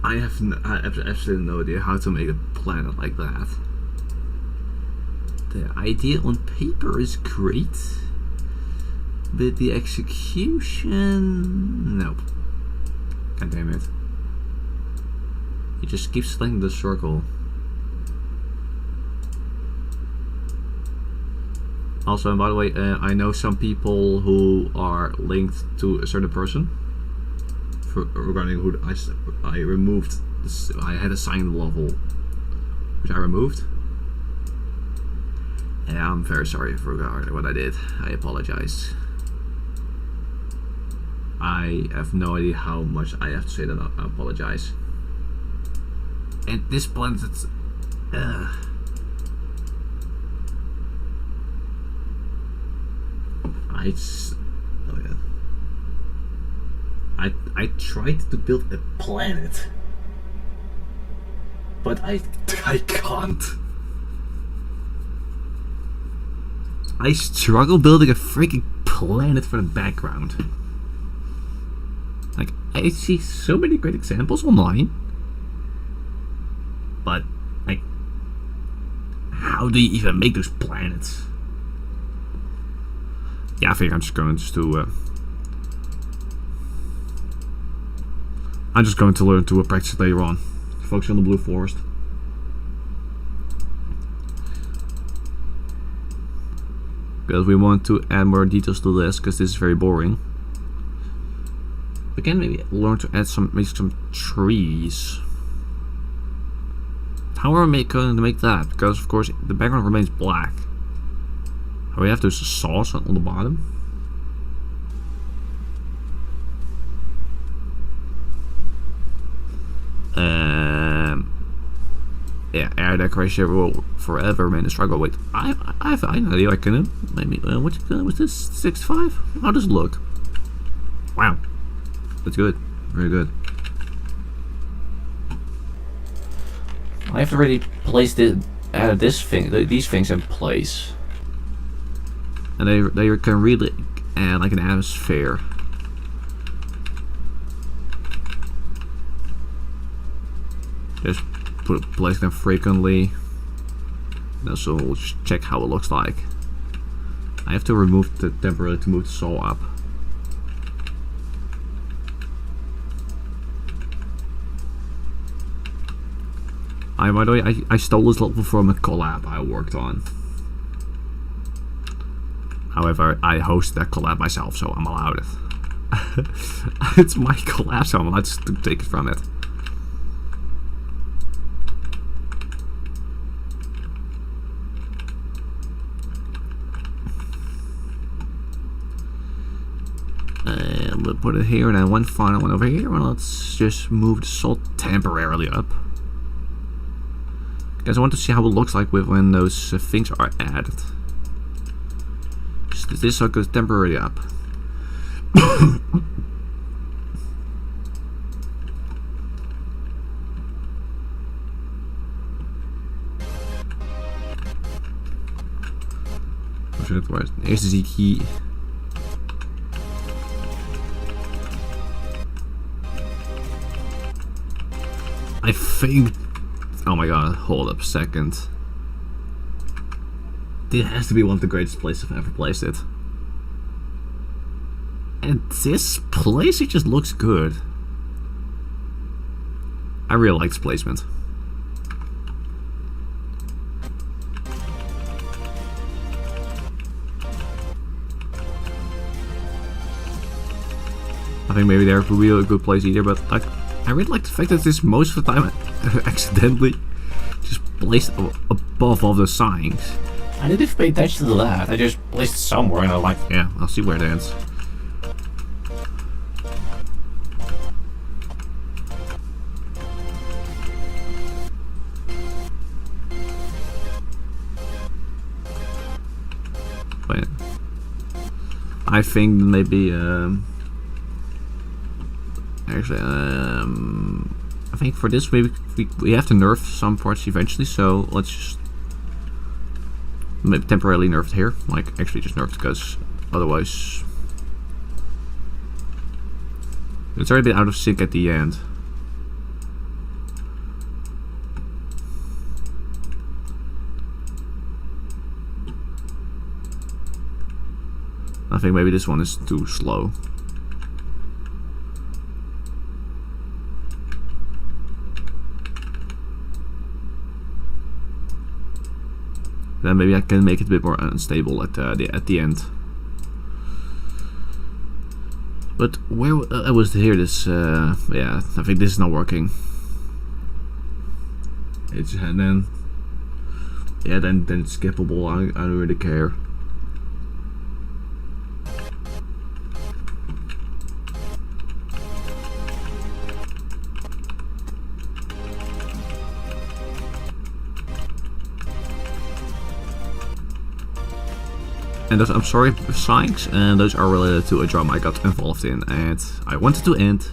I have absolutely no idea how to make a planet like that. The idea on paper is great, but the execution... Nope. God damn it. He just keeps selecting the circle. Also, and by the way, I know some people who are linked to a certain person regarding who I removed. I had a sign level which I removed. Yeah, I'm very sorry for what I did. I apologize. I have no idea how much I have to say that I apologize. At this point, it's... oh yeah. I tried to build a planet, but I can't. I struggle building a freaking planet for the background. Like, I see so many great examples online, but like, how do you even make those planets? Yeah, I think I'm just going to learn to practice later on. Focus on the blue forest. Because we want to add more details to this, because this is very boring. We can maybe learn to add some trees. How are we going to make that? Because of course the background remains black. We have those saws on the bottom. Yeah, air decoration will forever remain a struggle. Wait, I have an idea. I can maybe what's this 65? How does it look? Wow, that's good, very good. I have to really place these things in place. And they can really add like an atmosphere. Just place them frequently. And also we'll just check how it looks like. I have to remove the temporarily to move the saw up. By the way, I stole this level from a collab I worked on. However, I hosted that collab myself, so I'm allowed it. It's my collab, so I'm allowed to take it from it. And we'll put it here, and then one final one over here, and let's just move the salt temporarily up. Because I want to see how it looks like when those things are added. This goes temporarily up. Here's the Z key. I think... Oh my god, hold up a second. This has to be one of the greatest places I've ever placed it. And this place, it just looks good. I really like this placement. I think maybe there would be a good place either, but like, I really like the fact that this most of the time I accidentally just placed above all the signs. I didn't pay attention to that. I just placed it somewhere and I'm like, yeah, I'll see where it ends. But I think maybe actually I think for this maybe we have to nerf some parts eventually, so let's just maybe temporarily nerf it here, like actually just nerf it, because otherwise it's already been out of sync at the end. I think maybe this one is too slow. Then maybe I can make it a bit more unstable at the end. But where I was to hear this, yeah, I think this is not working. It's and then, yeah, then it's skippable. I don't really care. And those, I'm sorry, signs, and those are related to a drama I got involved in, and I wanted to end.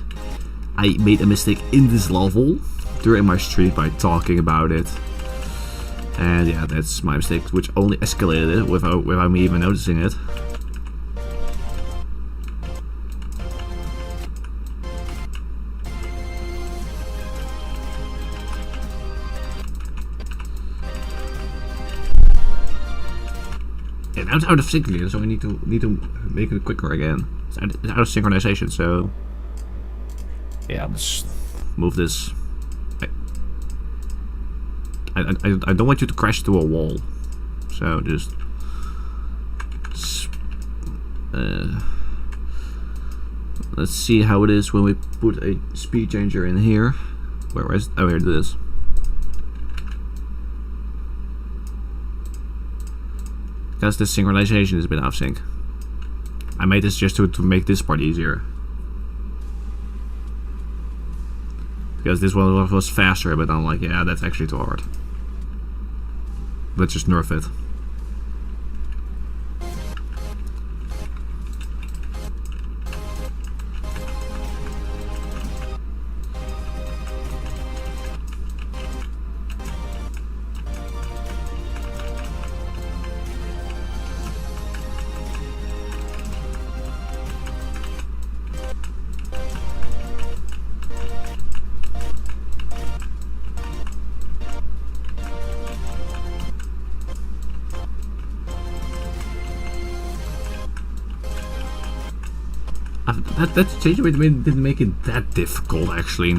I made a mistake in this level during my stream by talking about it, and yeah, that's my mistake, which only escalated it without me even noticing it. And I'm out of sync again, so I need to make it quicker again. It's out of synchronization, so yeah, let's move this. I don't want you to crash to a wall, so just let's see how it is when we put a speed changer in here. Where is it? Oh, here it is. Because the synchronization is a bit out of sync. I made this just to make this part easier. Because this one was faster, but I'm like, yeah, that's actually too hard. Let's just nerf it. That change didn't make it that difficult, actually.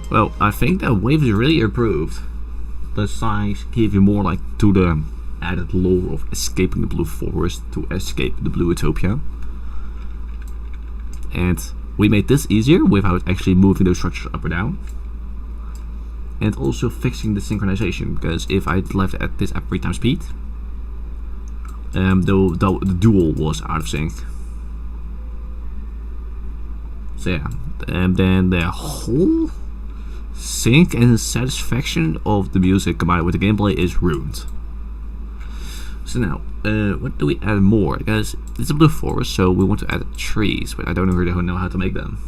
Well, I think that wave is really improved. The signs give you more like to the added lore of escaping the blue forest to escape the blue Utopia. And we made this easier without actually moving those structures up or down. And also fixing the synchronization, because if I left at this at 3x speed, the dual was out of sync. So yeah, and then the whole sync and satisfaction of the music combined with the gameplay is ruined. So now, what do we add more? Because it's a blue forest, so we want to add trees, but I don't really know how to make them.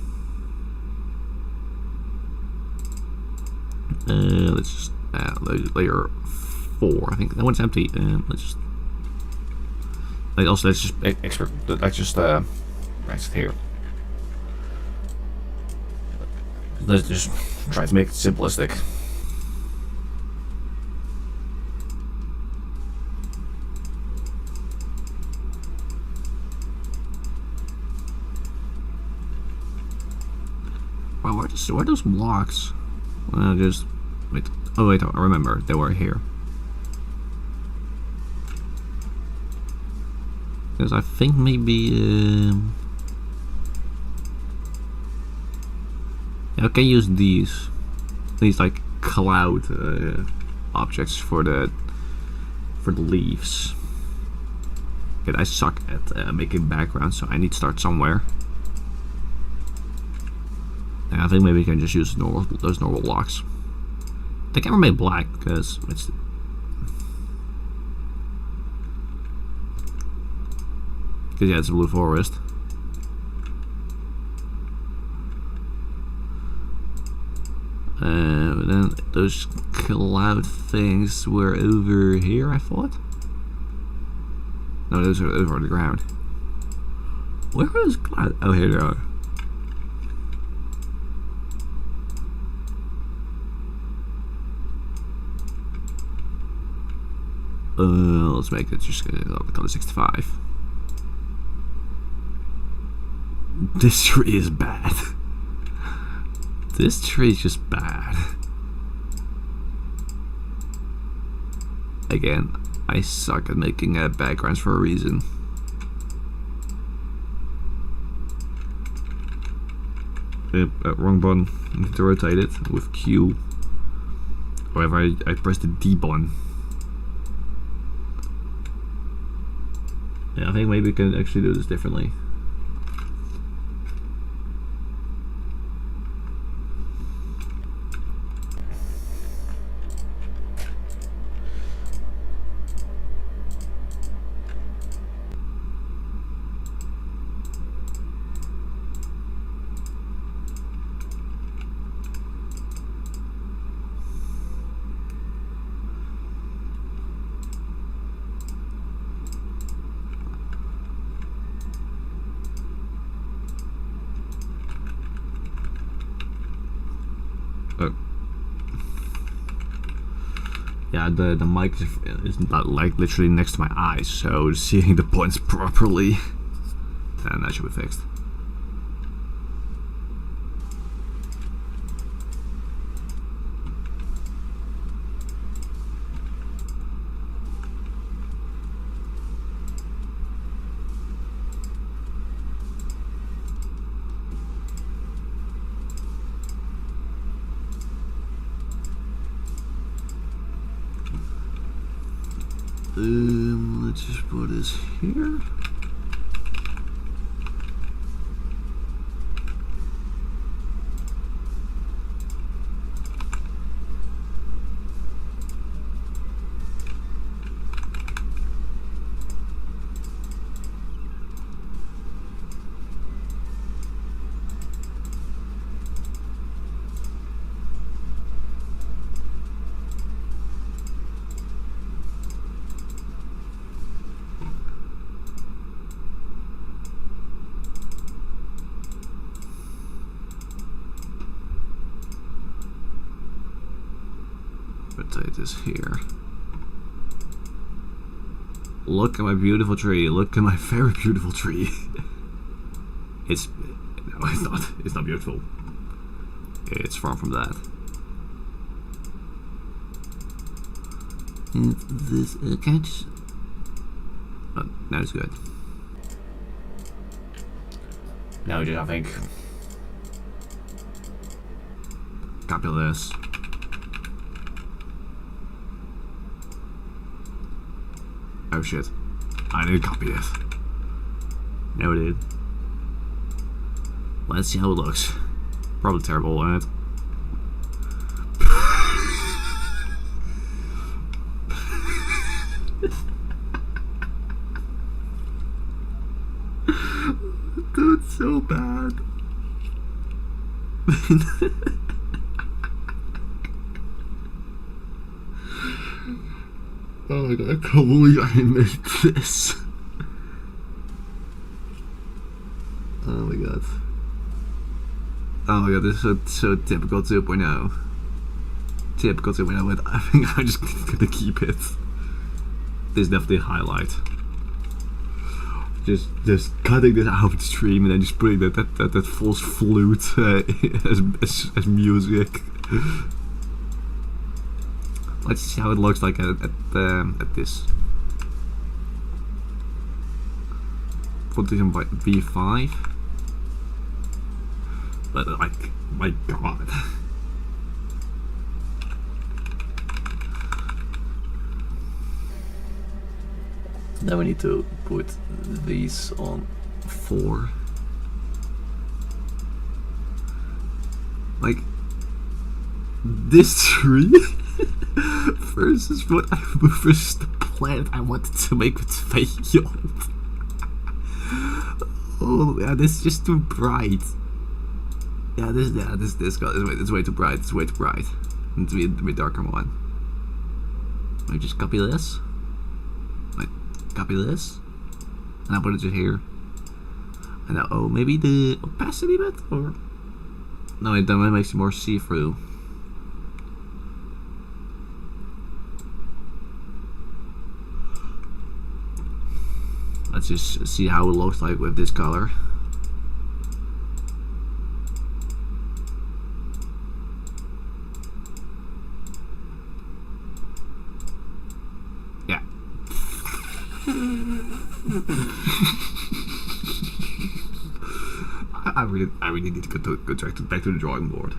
Let's just add layer 4. I think that one's empty. Let's just let's just exit here. Let's just try to make it simplistic. Wow, where are those blocks? Just wait. Oh wait, I remember they were here. Because I think maybe I can use these like cloud objects for the leaves. Okay, I suck at making backgrounds, so I need to start somewhere. And I think maybe we can just use those normal blocks. They can remain black because it's. Because yeah, it's a blue forest. Then those cloud things were over here, I thought. No, those are over on the ground. Where are those clouds? Oh, here they are. Let's make it just color 65. This tree is bad. This tree is just bad. Again, I suck at making backgrounds for a reason. Wrong button. I need to rotate it with Q. However, I pressed the D button. Yeah, I think maybe we can actually do this differently. Yeah, the mic is not like literally next to my eyes, so seeing the points properly, and that should be fixed. Let's just put this here. Rotate this here. Look at my beautiful tree. Look at my very beautiful tree. No, it's not. It's not beautiful. It's far from that. And this catch. Oh, now it's good. Now we just, I think, copy this. Oh shit. I need to copy it. No, it did. Let's see how it looks. Probably terrible, isn't it? Dude, it's so bad. Oh my god, I can't believe I made this. Oh my god. Oh my god, this is so typical 2.0. Typical 2.0, but I think I'm just gonna keep it. This is definitely a highlight. Just cutting this out of the stream and then just putting that false flute as music. Let's see how it looks like at this. Put this on V5. But like, my god. Now we need to put these on 4. Like, this tree versus what I versus the plant I wanted to make with Failed. Oh, yeah, this is just too bright. Yeah, this way too bright. It's way too bright. It needs to be a darker one. Let me just copy this. Wait, copy this, and I put it just here. And now, oh, maybe the opacity bit, or no, it makes it more see-through. Let's just see how it looks like with this color. Yeah. I really need to go back to the drawing board.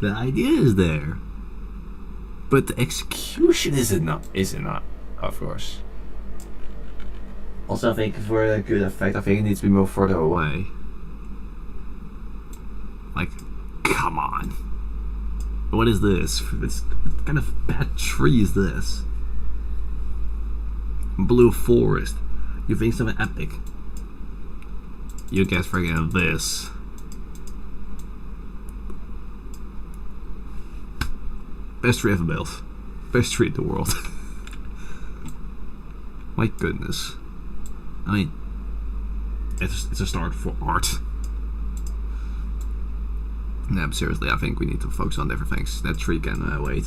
The idea is there, but the execution is it not, of course. Also, I think for a good effect, I think it needs to be more further away. Like, come on. What is this? What kind of bad tree is this? Blue forest. You think something epic? You guys forget this. Best tree ever built. Best tree in the world. My goodness. I mean, it's a start for art. No, seriously, I think we need to focus on different things. That tree can wait.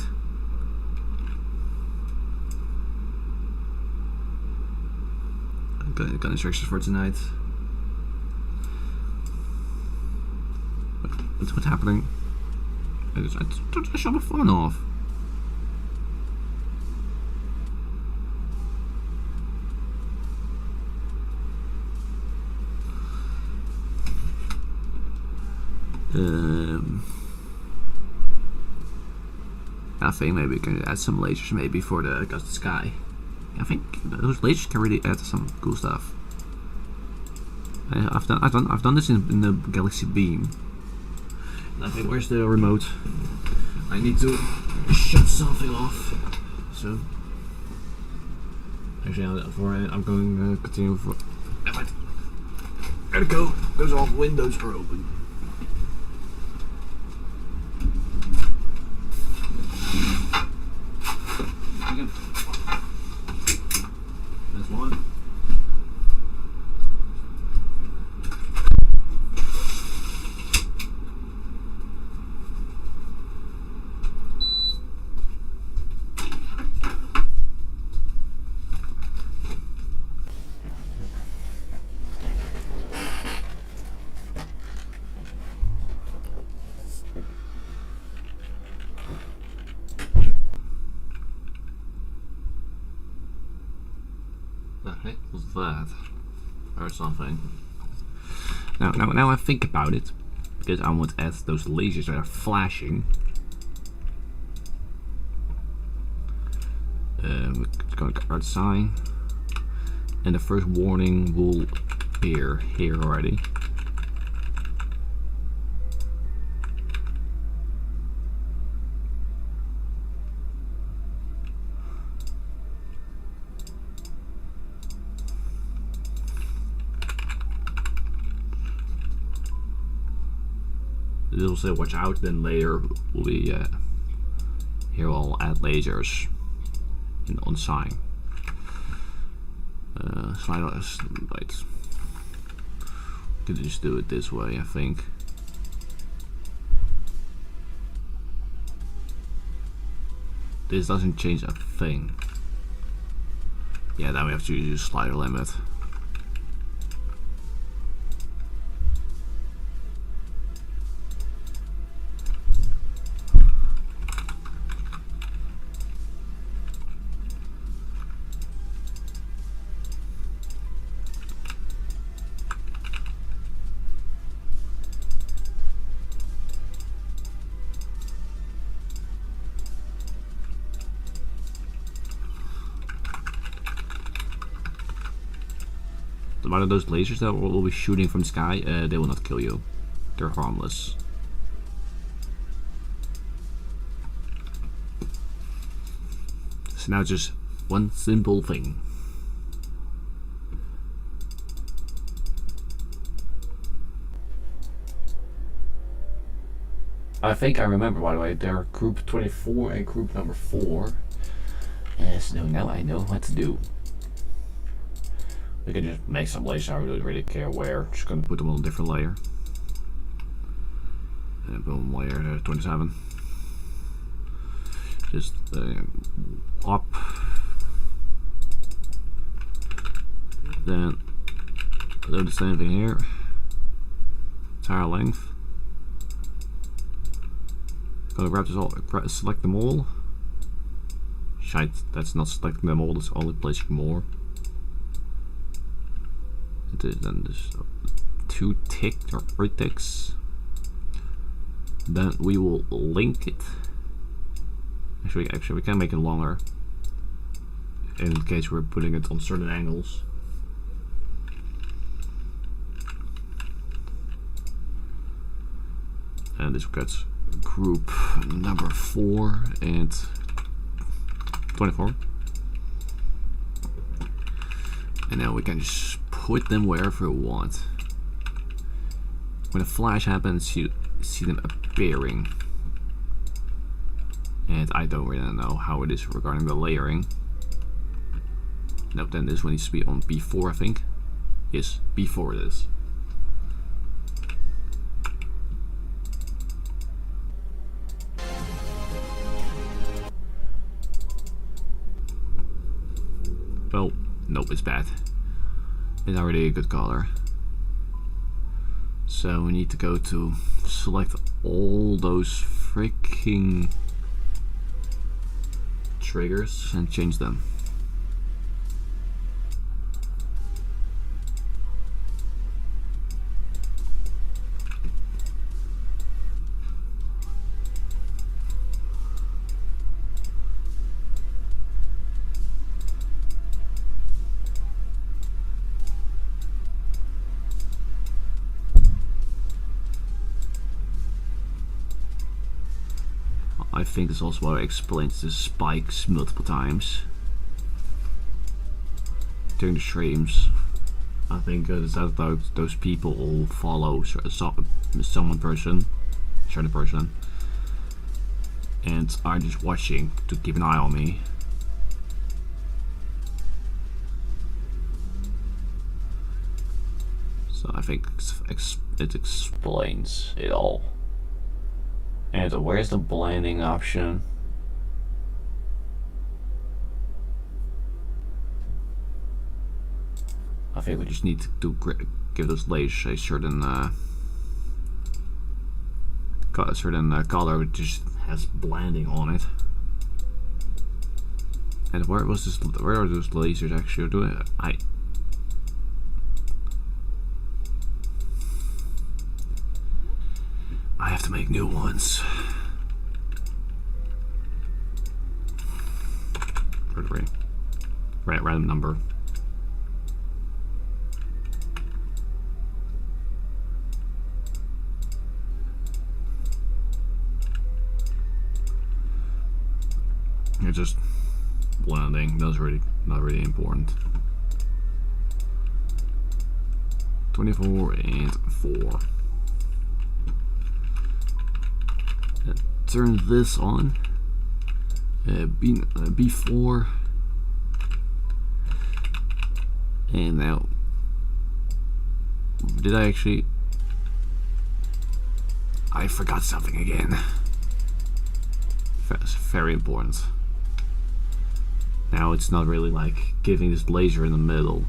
Got instructions for tonight. What's happening? I shut my phone off. I think maybe we can add some lasers maybe for the sky. I think those lasers can really add some cool stuff. I've done this in the Galaxy Beam. And I think where's the remote? I need to shut something off. So actually, I'm going to continue for. There we go. Those all windows are open. That's one. The heck was that? Or something. Now I think about it, because I want to add those lasers that are flashing. We're going to art sign, and the first warning will appear here already. It'll say watch out, then later will be here we'll add lasers on sign. Slide lights. Could just do it this way, I think. This doesn't change a thing. Yeah, then we have to use slider limit. One of those lasers that will be shooting from the sky, they will not kill you. They're harmless. So now just one simple thing. I think I remember, by the way, they're group 24 and group number 4. Yes, no, now I know what to do. We can just make some layers. I don't really care where. Just gonna Put them on a different layer. And boom, layer 27. Just up. Then do the same thing here. Entire length. Gonna grab this all, select them all. Shite, that's not selecting them all, that's only placing more. It is then just 2 ticks or 3 ticks. Then we will link it. Actually, we can make it longer in case we're putting it on certain angles. And this gets group number 4 and 24. And now we can just put them wherever we want. When a flash happens, you see them appearing. And I don't really know how it is regarding the layering. Nope, then this one needs to be on B4, I think. Yes, B4 it is. Well, nope, it's bad. It's already a good color. So we need to go to select all those freaking triggers and change them. I think this also explains the spikes multiple times during the streams. I think that those people all follow someone person, certain person, and are just watching to keep an eye on me. So I think it explains it all. And where's the blending option? I think we just need to give those layers a certain color which just has blending on it. And where are those lasers actually doing? I have to make new ones. Random number. It's just blending. That's really not really important. 24 and 4. Turn this on. B4. And now, did I actually? I forgot something again. That's very important. Now it's not really like giving this laser in the middle.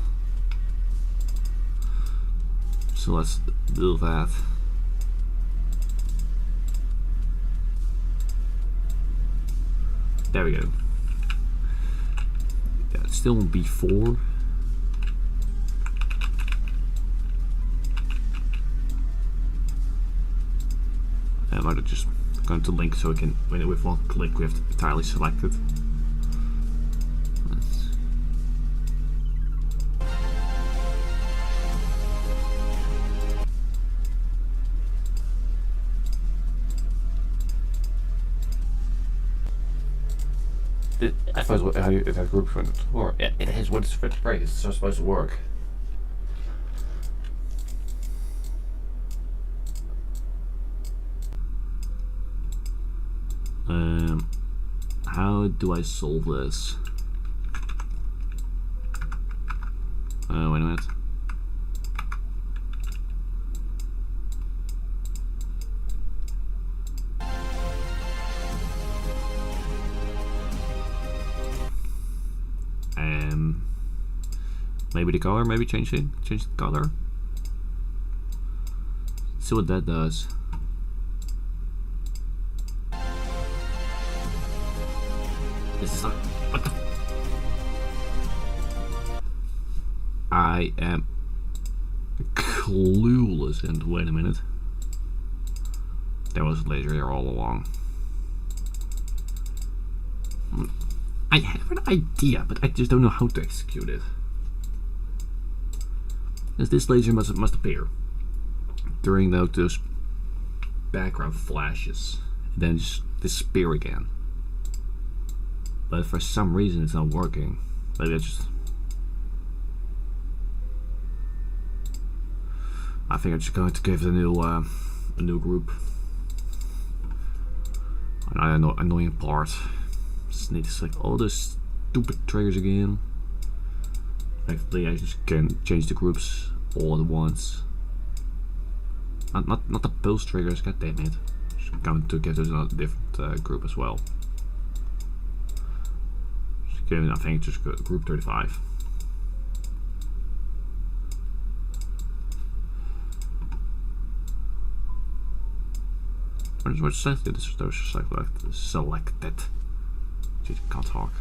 So let's do that. There we go. Yeah, it's still on B4. And I'm just going to link so we can, when with one click, we have to entirely select it. I suppose how it has group friend, or it has what it's fit to break. It's supposed to work. How do I solve this? Wait a minute. Maybe the color, maybe change the color. See what that does. This is not, what the? I am clueless, and wait a minute. There was a laser there all along. I have an idea, but I just don't know how to execute it. As this laser must appear during those background flashes, and then just disappear again. But for some reason it's not working. Maybe I think I'm just going to give it a new group. Another annoying part. Just need to select all those stupid triggers again. Actually, I just can change the groups all at once. Not the pulse triggers. God damn it! Just going to get another different group as well. Just give it, I think, just group 35. Where's selected? This was selected. Jeez, can't talk.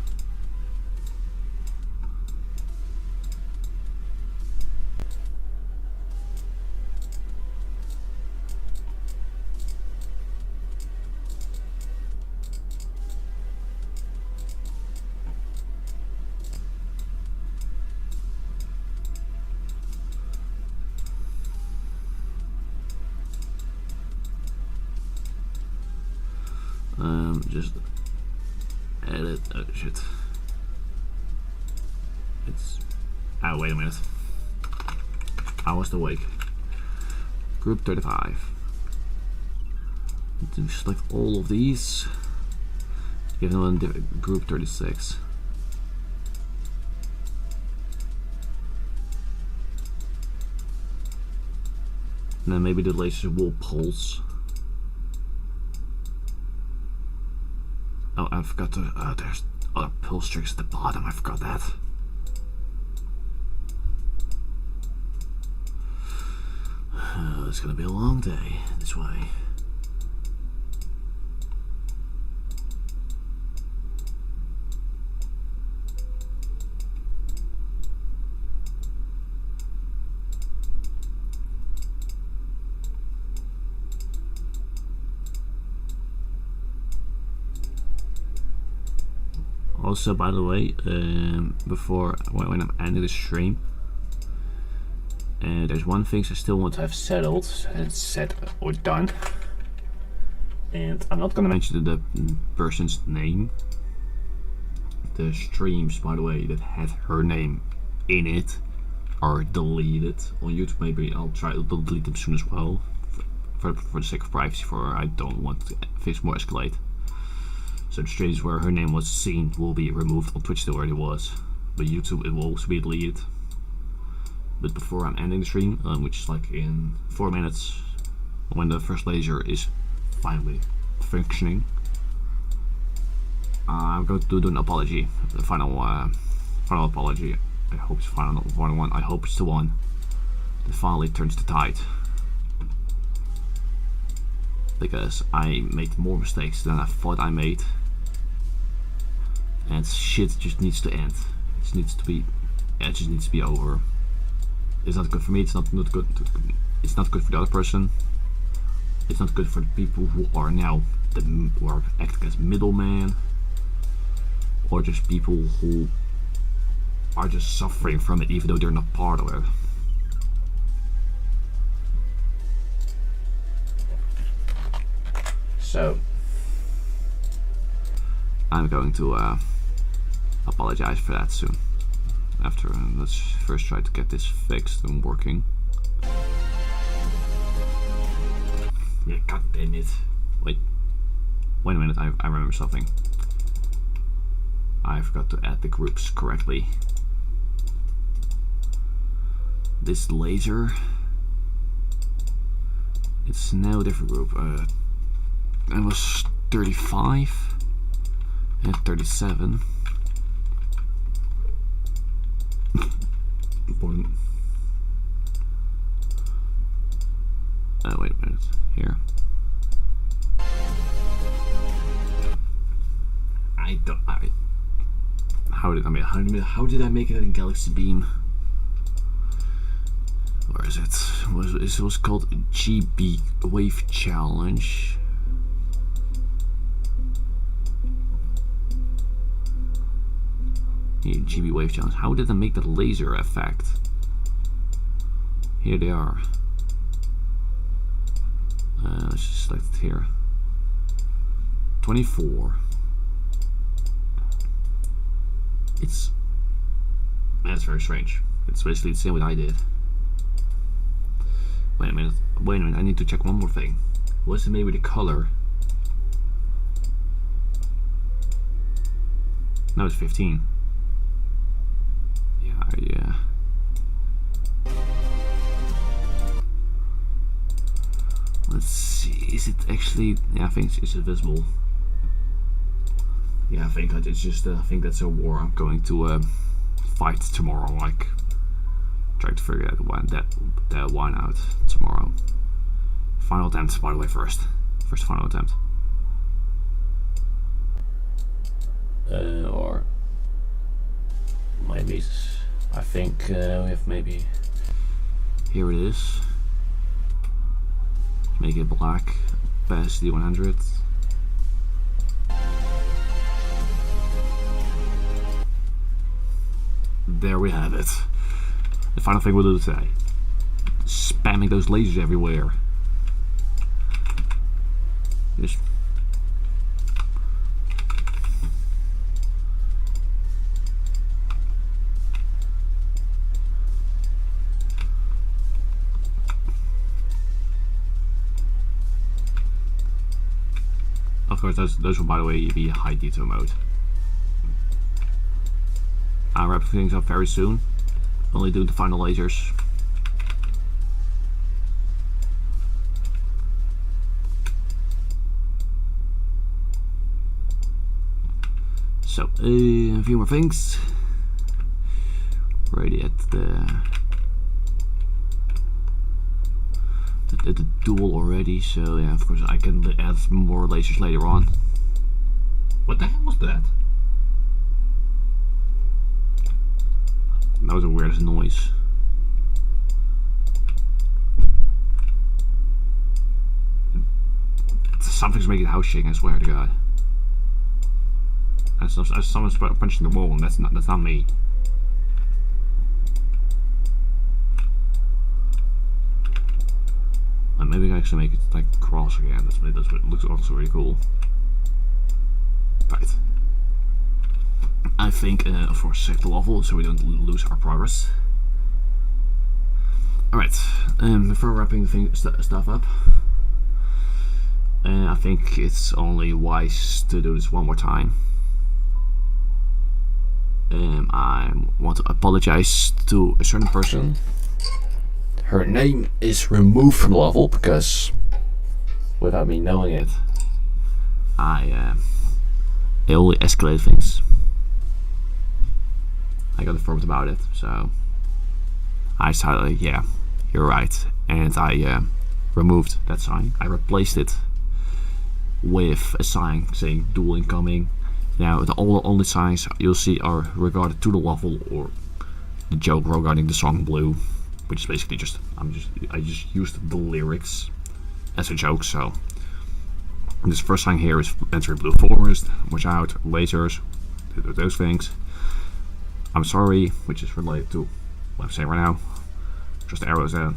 Just edit. Oh shit. It's. Oh, wait a minute. I was awake. Group 35. To select all of these. Give them a group 36. And then maybe the laser will pulse. Oh, I forgot to. There's other pulse triggers at the bottom. I forgot that. It's gonna be a long day this way. Also, by the way, before when I'm ending the stream, there's one thing I still want to have settled and set or done, and I'm not gonna mention the person's name. The streams, by the way, that had her name in it are deleted on YouTube. Maybe I'll try to delete them soon as well, for the sake of privacy. For I don't want things more escalate. So the streams where her name was seen will be removed. On Twitch still already was, but YouTube it will also be deleted. But before I'm ending the stream, which is like in 4 minutes, when the first laser is finally functioning, I'm going to do an apology. The final apology. I hope it's the final one. I hope it's the one that finally turns the tide. Because I made more mistakes than I thought I made. And shit just needs to end. It needs to be. It just needs to be over. It's not good for me. It's not good. It's not good for the other person. It's not good for the people who are now who are acting as middleman, or just people who are just suffering from it, even though they're not part of it. So I'm going to apologize for that soon. After let's first try to get this fixed and working. Yeah, god damn it. Wait. Wait a minute, I remember something. I forgot to add the groups correctly. This laser, it's now a different group. It was 35 and 37. Important. Wait a minute. Here. How did I make it in Galaxy Beam? Where is it? It was called GB Wave Challenge. Here, GB Wave Challenge. How did I make the laser effect? Here they are. Let's just select it here. 24. That's very strange. It's basically the same what I did. Wait a minute. I need to check one more thing. What's it maybe the color? No, it's 15. Yeah. Let's see. Is it actually? Yeah, I think it's visible. Yeah, I think it's just. I think that's a war I'm going to fight tomorrow. Like, trying to figure that one out tomorrow. Final attempt, by the way. First final attempt. Or maybe I think we have maybe. Here it is. Make it black. Opacity 100. There we have it. The final thing we'll do today. Spamming those lasers everywhere. Just of course, those will, by the way, be high detail mode. I'll wrap things up very soon. Only doing the final lasers. So, a few more things. Ready at the duel already, so yeah, of course I can add more lasers later on. What the hell was that? That was the weirdest noise. Something's making the house shake, I swear to God. Someone's punching the wall, and that's not me. And maybe I can actually make it like cross again. That's what it looks also really cool. Right. I think, of course, save the level so we don't lose our progress. Alright, before wrapping the stuff up, I think it's only wise to do this one more time. I want to apologize to a certain person. Her name is removed from the level because, without me knowing it, I only escalate things. I got informed about it, so I decided, yeah, you're right, and I removed that sign. I replaced it with a sign saying "duel incoming." Now, the only signs you'll see are regarded to the level or the joke regarding the song "Blue," which is basically just I just used the lyrics as a joke. So this first sign here is "Enter Blue Forest," "Watch out," "Lasers," those things. "I'm sorry," which is related to what I'm saying right now. Just arrows there,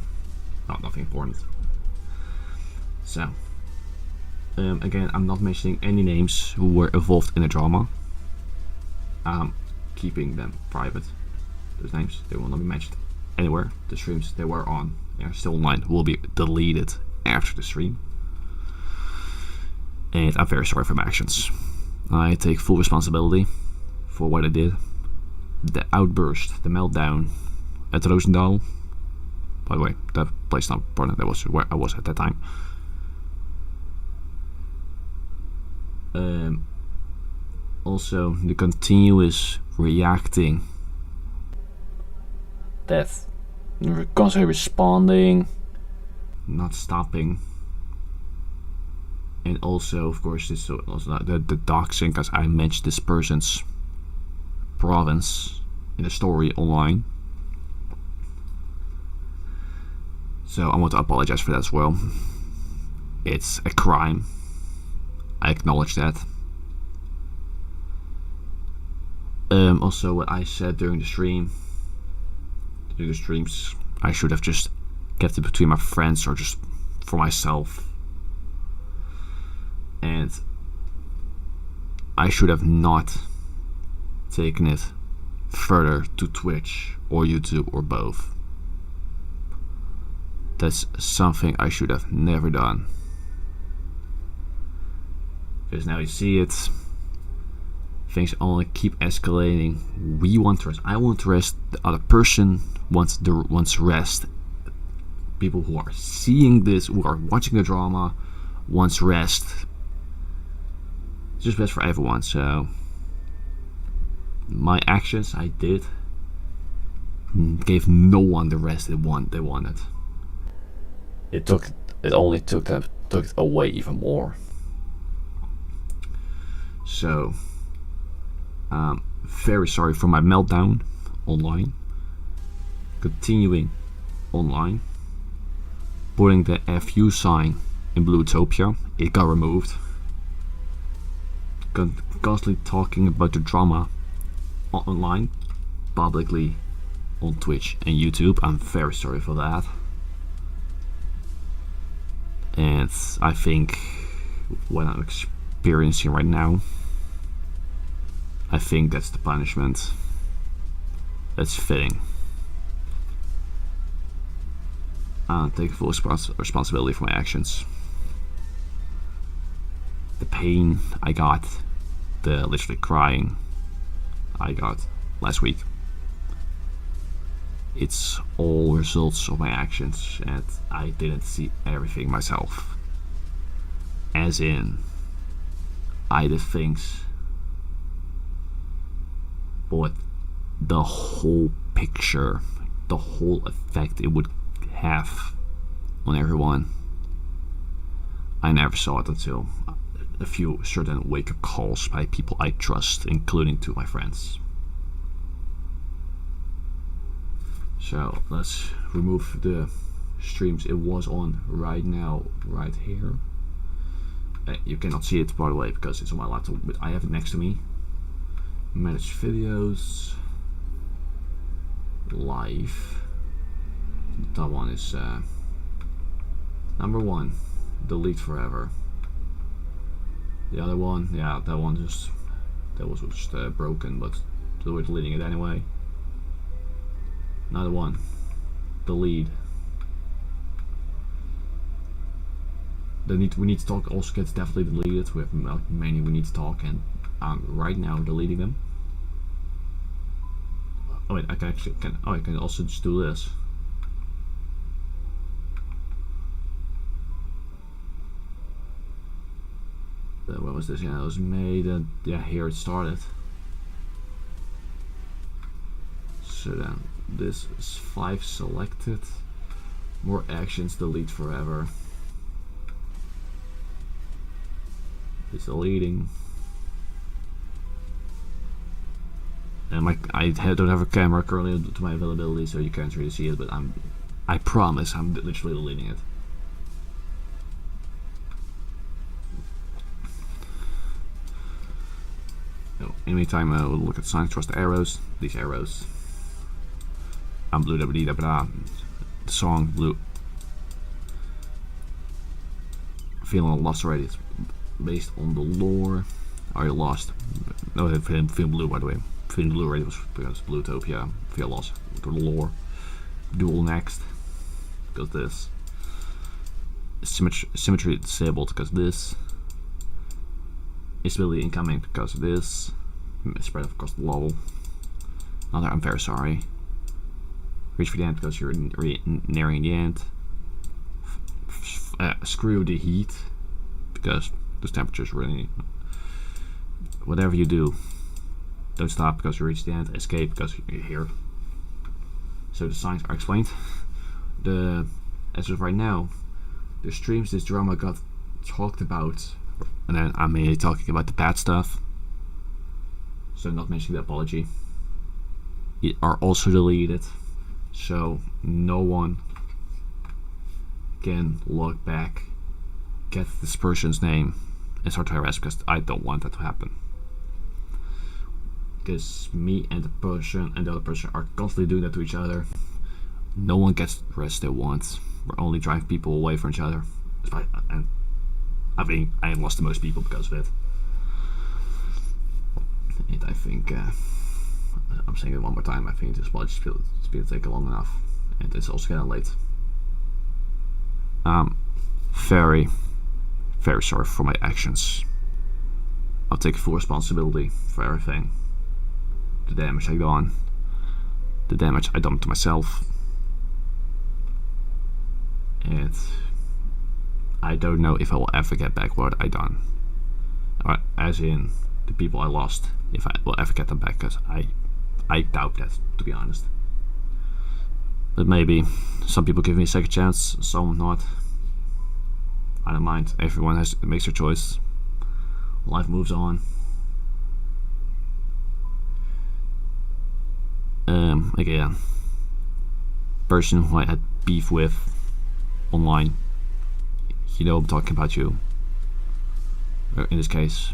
nothing important. So again, I'm not mentioning any names who were involved in the drama. I'm keeping them private. Those names, they will not be mentioned anywhere. The streams they were on, they are still online, will be deleted after the stream. And I'm very sorry for my actions. I take full responsibility for what I did. The outburst, the meltdown at Roosendaal. By the way, that place not important. That was where I was at that time. Also, the continuous reacting. That constantly responding, not stopping. And also, of course, this also the doxing, because I mentioned this person's province in a story online. So I want to apologize for that as well. It's a crime. I acknowledge that. Also, what I said during the streams, I should have just kept it between my friends or just for myself. And I should have not taken it further to Twitch or YouTube or both. That's something I should have never done. Because now you see it, things only keep escalating. We want to rest. I want to rest. The other person wants rest. People who are seeing this, who are watching the drama, wants rest. It's just best for everyone. So my actions I did gave no one the rest they wanted. It only took it away even more. So very sorry for my meltdown online. Continuing online. Putting the FU sign in Blue Utopia. It got removed. Constantly talking about the drama online, publicly on Twitch and YouTube. I'm very sorry for that. And I think what I'm experiencing right now, I think that's the punishment that's fitting. I take full responsibility for my actions. The pain I got, the literally crying I got last week, it's all results of my actions, and I didn't see everything myself. As in, I did things, but the whole picture, the whole effect it would have on everyone, I never saw it until a few certain wake-up calls by people I trust, including two of my friends. So let's remove the streams it was on right now, right here. You cannot see it by the way because it's on my laptop, but I have it next to me. Manage videos, live. That one is number 1, delete forever. The other one, yeah, that one was just broken, but we're deleting it anyway. Another one, delete. We need to talk also gets definitely deleted. We have many we need to talk, and I'm right now deleting them. Oh wait, I can also just do this. What was this? Yeah, it was made. Yeah, here it started. So then this is 5 selected. More actions, delete forever. It's deleting. And I don't have a camera currently to my availability, so you can't really see it. But I promise I'm literally deleting it. In the meantime, we'll look at signs, trust the arrows. These arrows. I'm blue, the song blue. Feeling lost already. It's based on the lore. Are you lost? No, feeling blue by the way. Feeling blue already was because Blue Utopia. Feel lost to the lore. Duel next. Because this. Symmetry disabled because this. instability incoming because of this. Spread across the level. Another, I'm very sorry. Reach for the end because you're nearing the end. Screw the heat because those temperatures really. Whatever you do, don't stop because you reach the end. Escape because you're here. So the signs are explained. As of right now, the streams this drama got talked about, and then I'm mainly talking about the bad stuff. So not mentioning the apology. Are also deleted, so no one can log back, get this person's name, and start to harass because I don't want that to happen. Because me and the person and the other person are constantly doing that to each other. No one gets the rest they want. We're only driving people away from each other. And I think I have lost the most people because of it. And I think I'm saying it one more time. I think this will just be taking long enough, and it's also getting late. Very, very sorry for my actions. I'll take full responsibility for everything. The damage I've done, the damage I done to myself, and I don't know if I will ever get back what I done. Or, as in the people I lost, if I will ever get them back, because I doubt that, to be honest. But maybe some people give me a second chance, some not. I don't mind. Everyone makes their choice. Life moves on. Again, person who I had beef with online, you know I'm talking about you. In this case,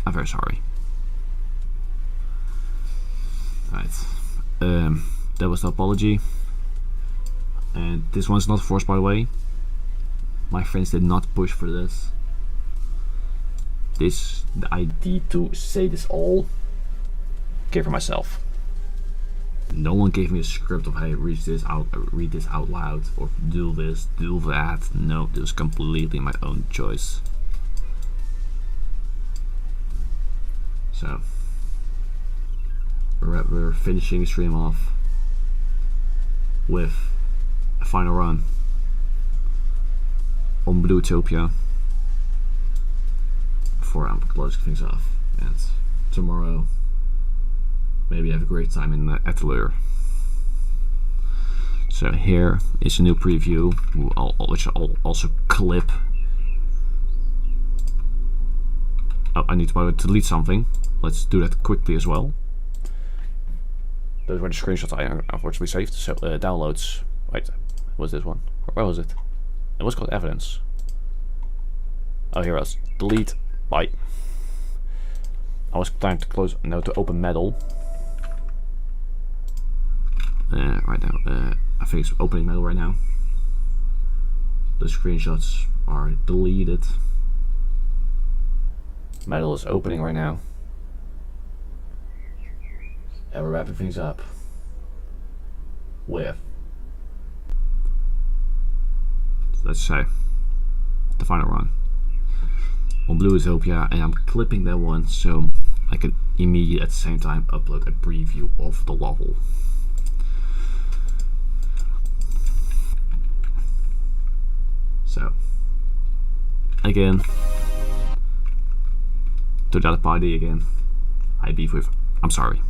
I'm very sorry. Right. That was the apology. And this one's not forced, by the way. My friends did not push for this. The idea to say this all came from myself. No one gave me a script of hey, read this out loud, or do this, do that. No, this was completely my own choice. So we're finishing the stream off with a final run on Blue Utopia before I'm closing things off. And tomorrow, maybe have a great time in the Atelier. So here is a new preview, which I'll also clip. Oh, I need to delete something. Let's do that quickly as well. Those were the screenshots I unfortunately saved. So downloads. Wait, what was this one? Where was it? It was called evidence. Oh, here it was. Delete. Bye. I was trying to close. No, to open metal. Right now, I think it's opening metal right now. The screenshots are deleted. Metal is opening right now. And we're wrapping things up with, let's say, the final run on Blue Utopia, and I'm clipping that one so I can immediately at the same time upload a preview of the level. So again, to that party again, I beef with, I'm sorry.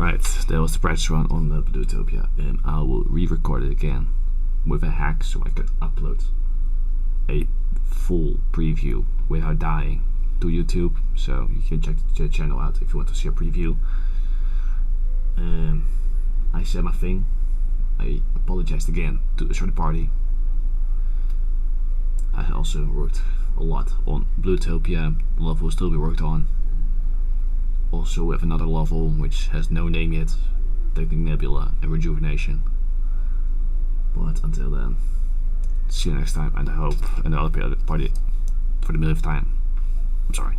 Right, that was the press run on the Utopia, and I will re-record it again with a hack so I could upload a full preview without dying to YouTube. So you can check the channel out if you want to see a preview. I said my thing. I apologized again to the third party. I also worked a lot on Utopia. The level will still be worked on. Also we have another level which has no name yet, Technic Nebula and Rejuvenation. But until then, see you next time, and I hope another party for the millionth time. I'm sorry.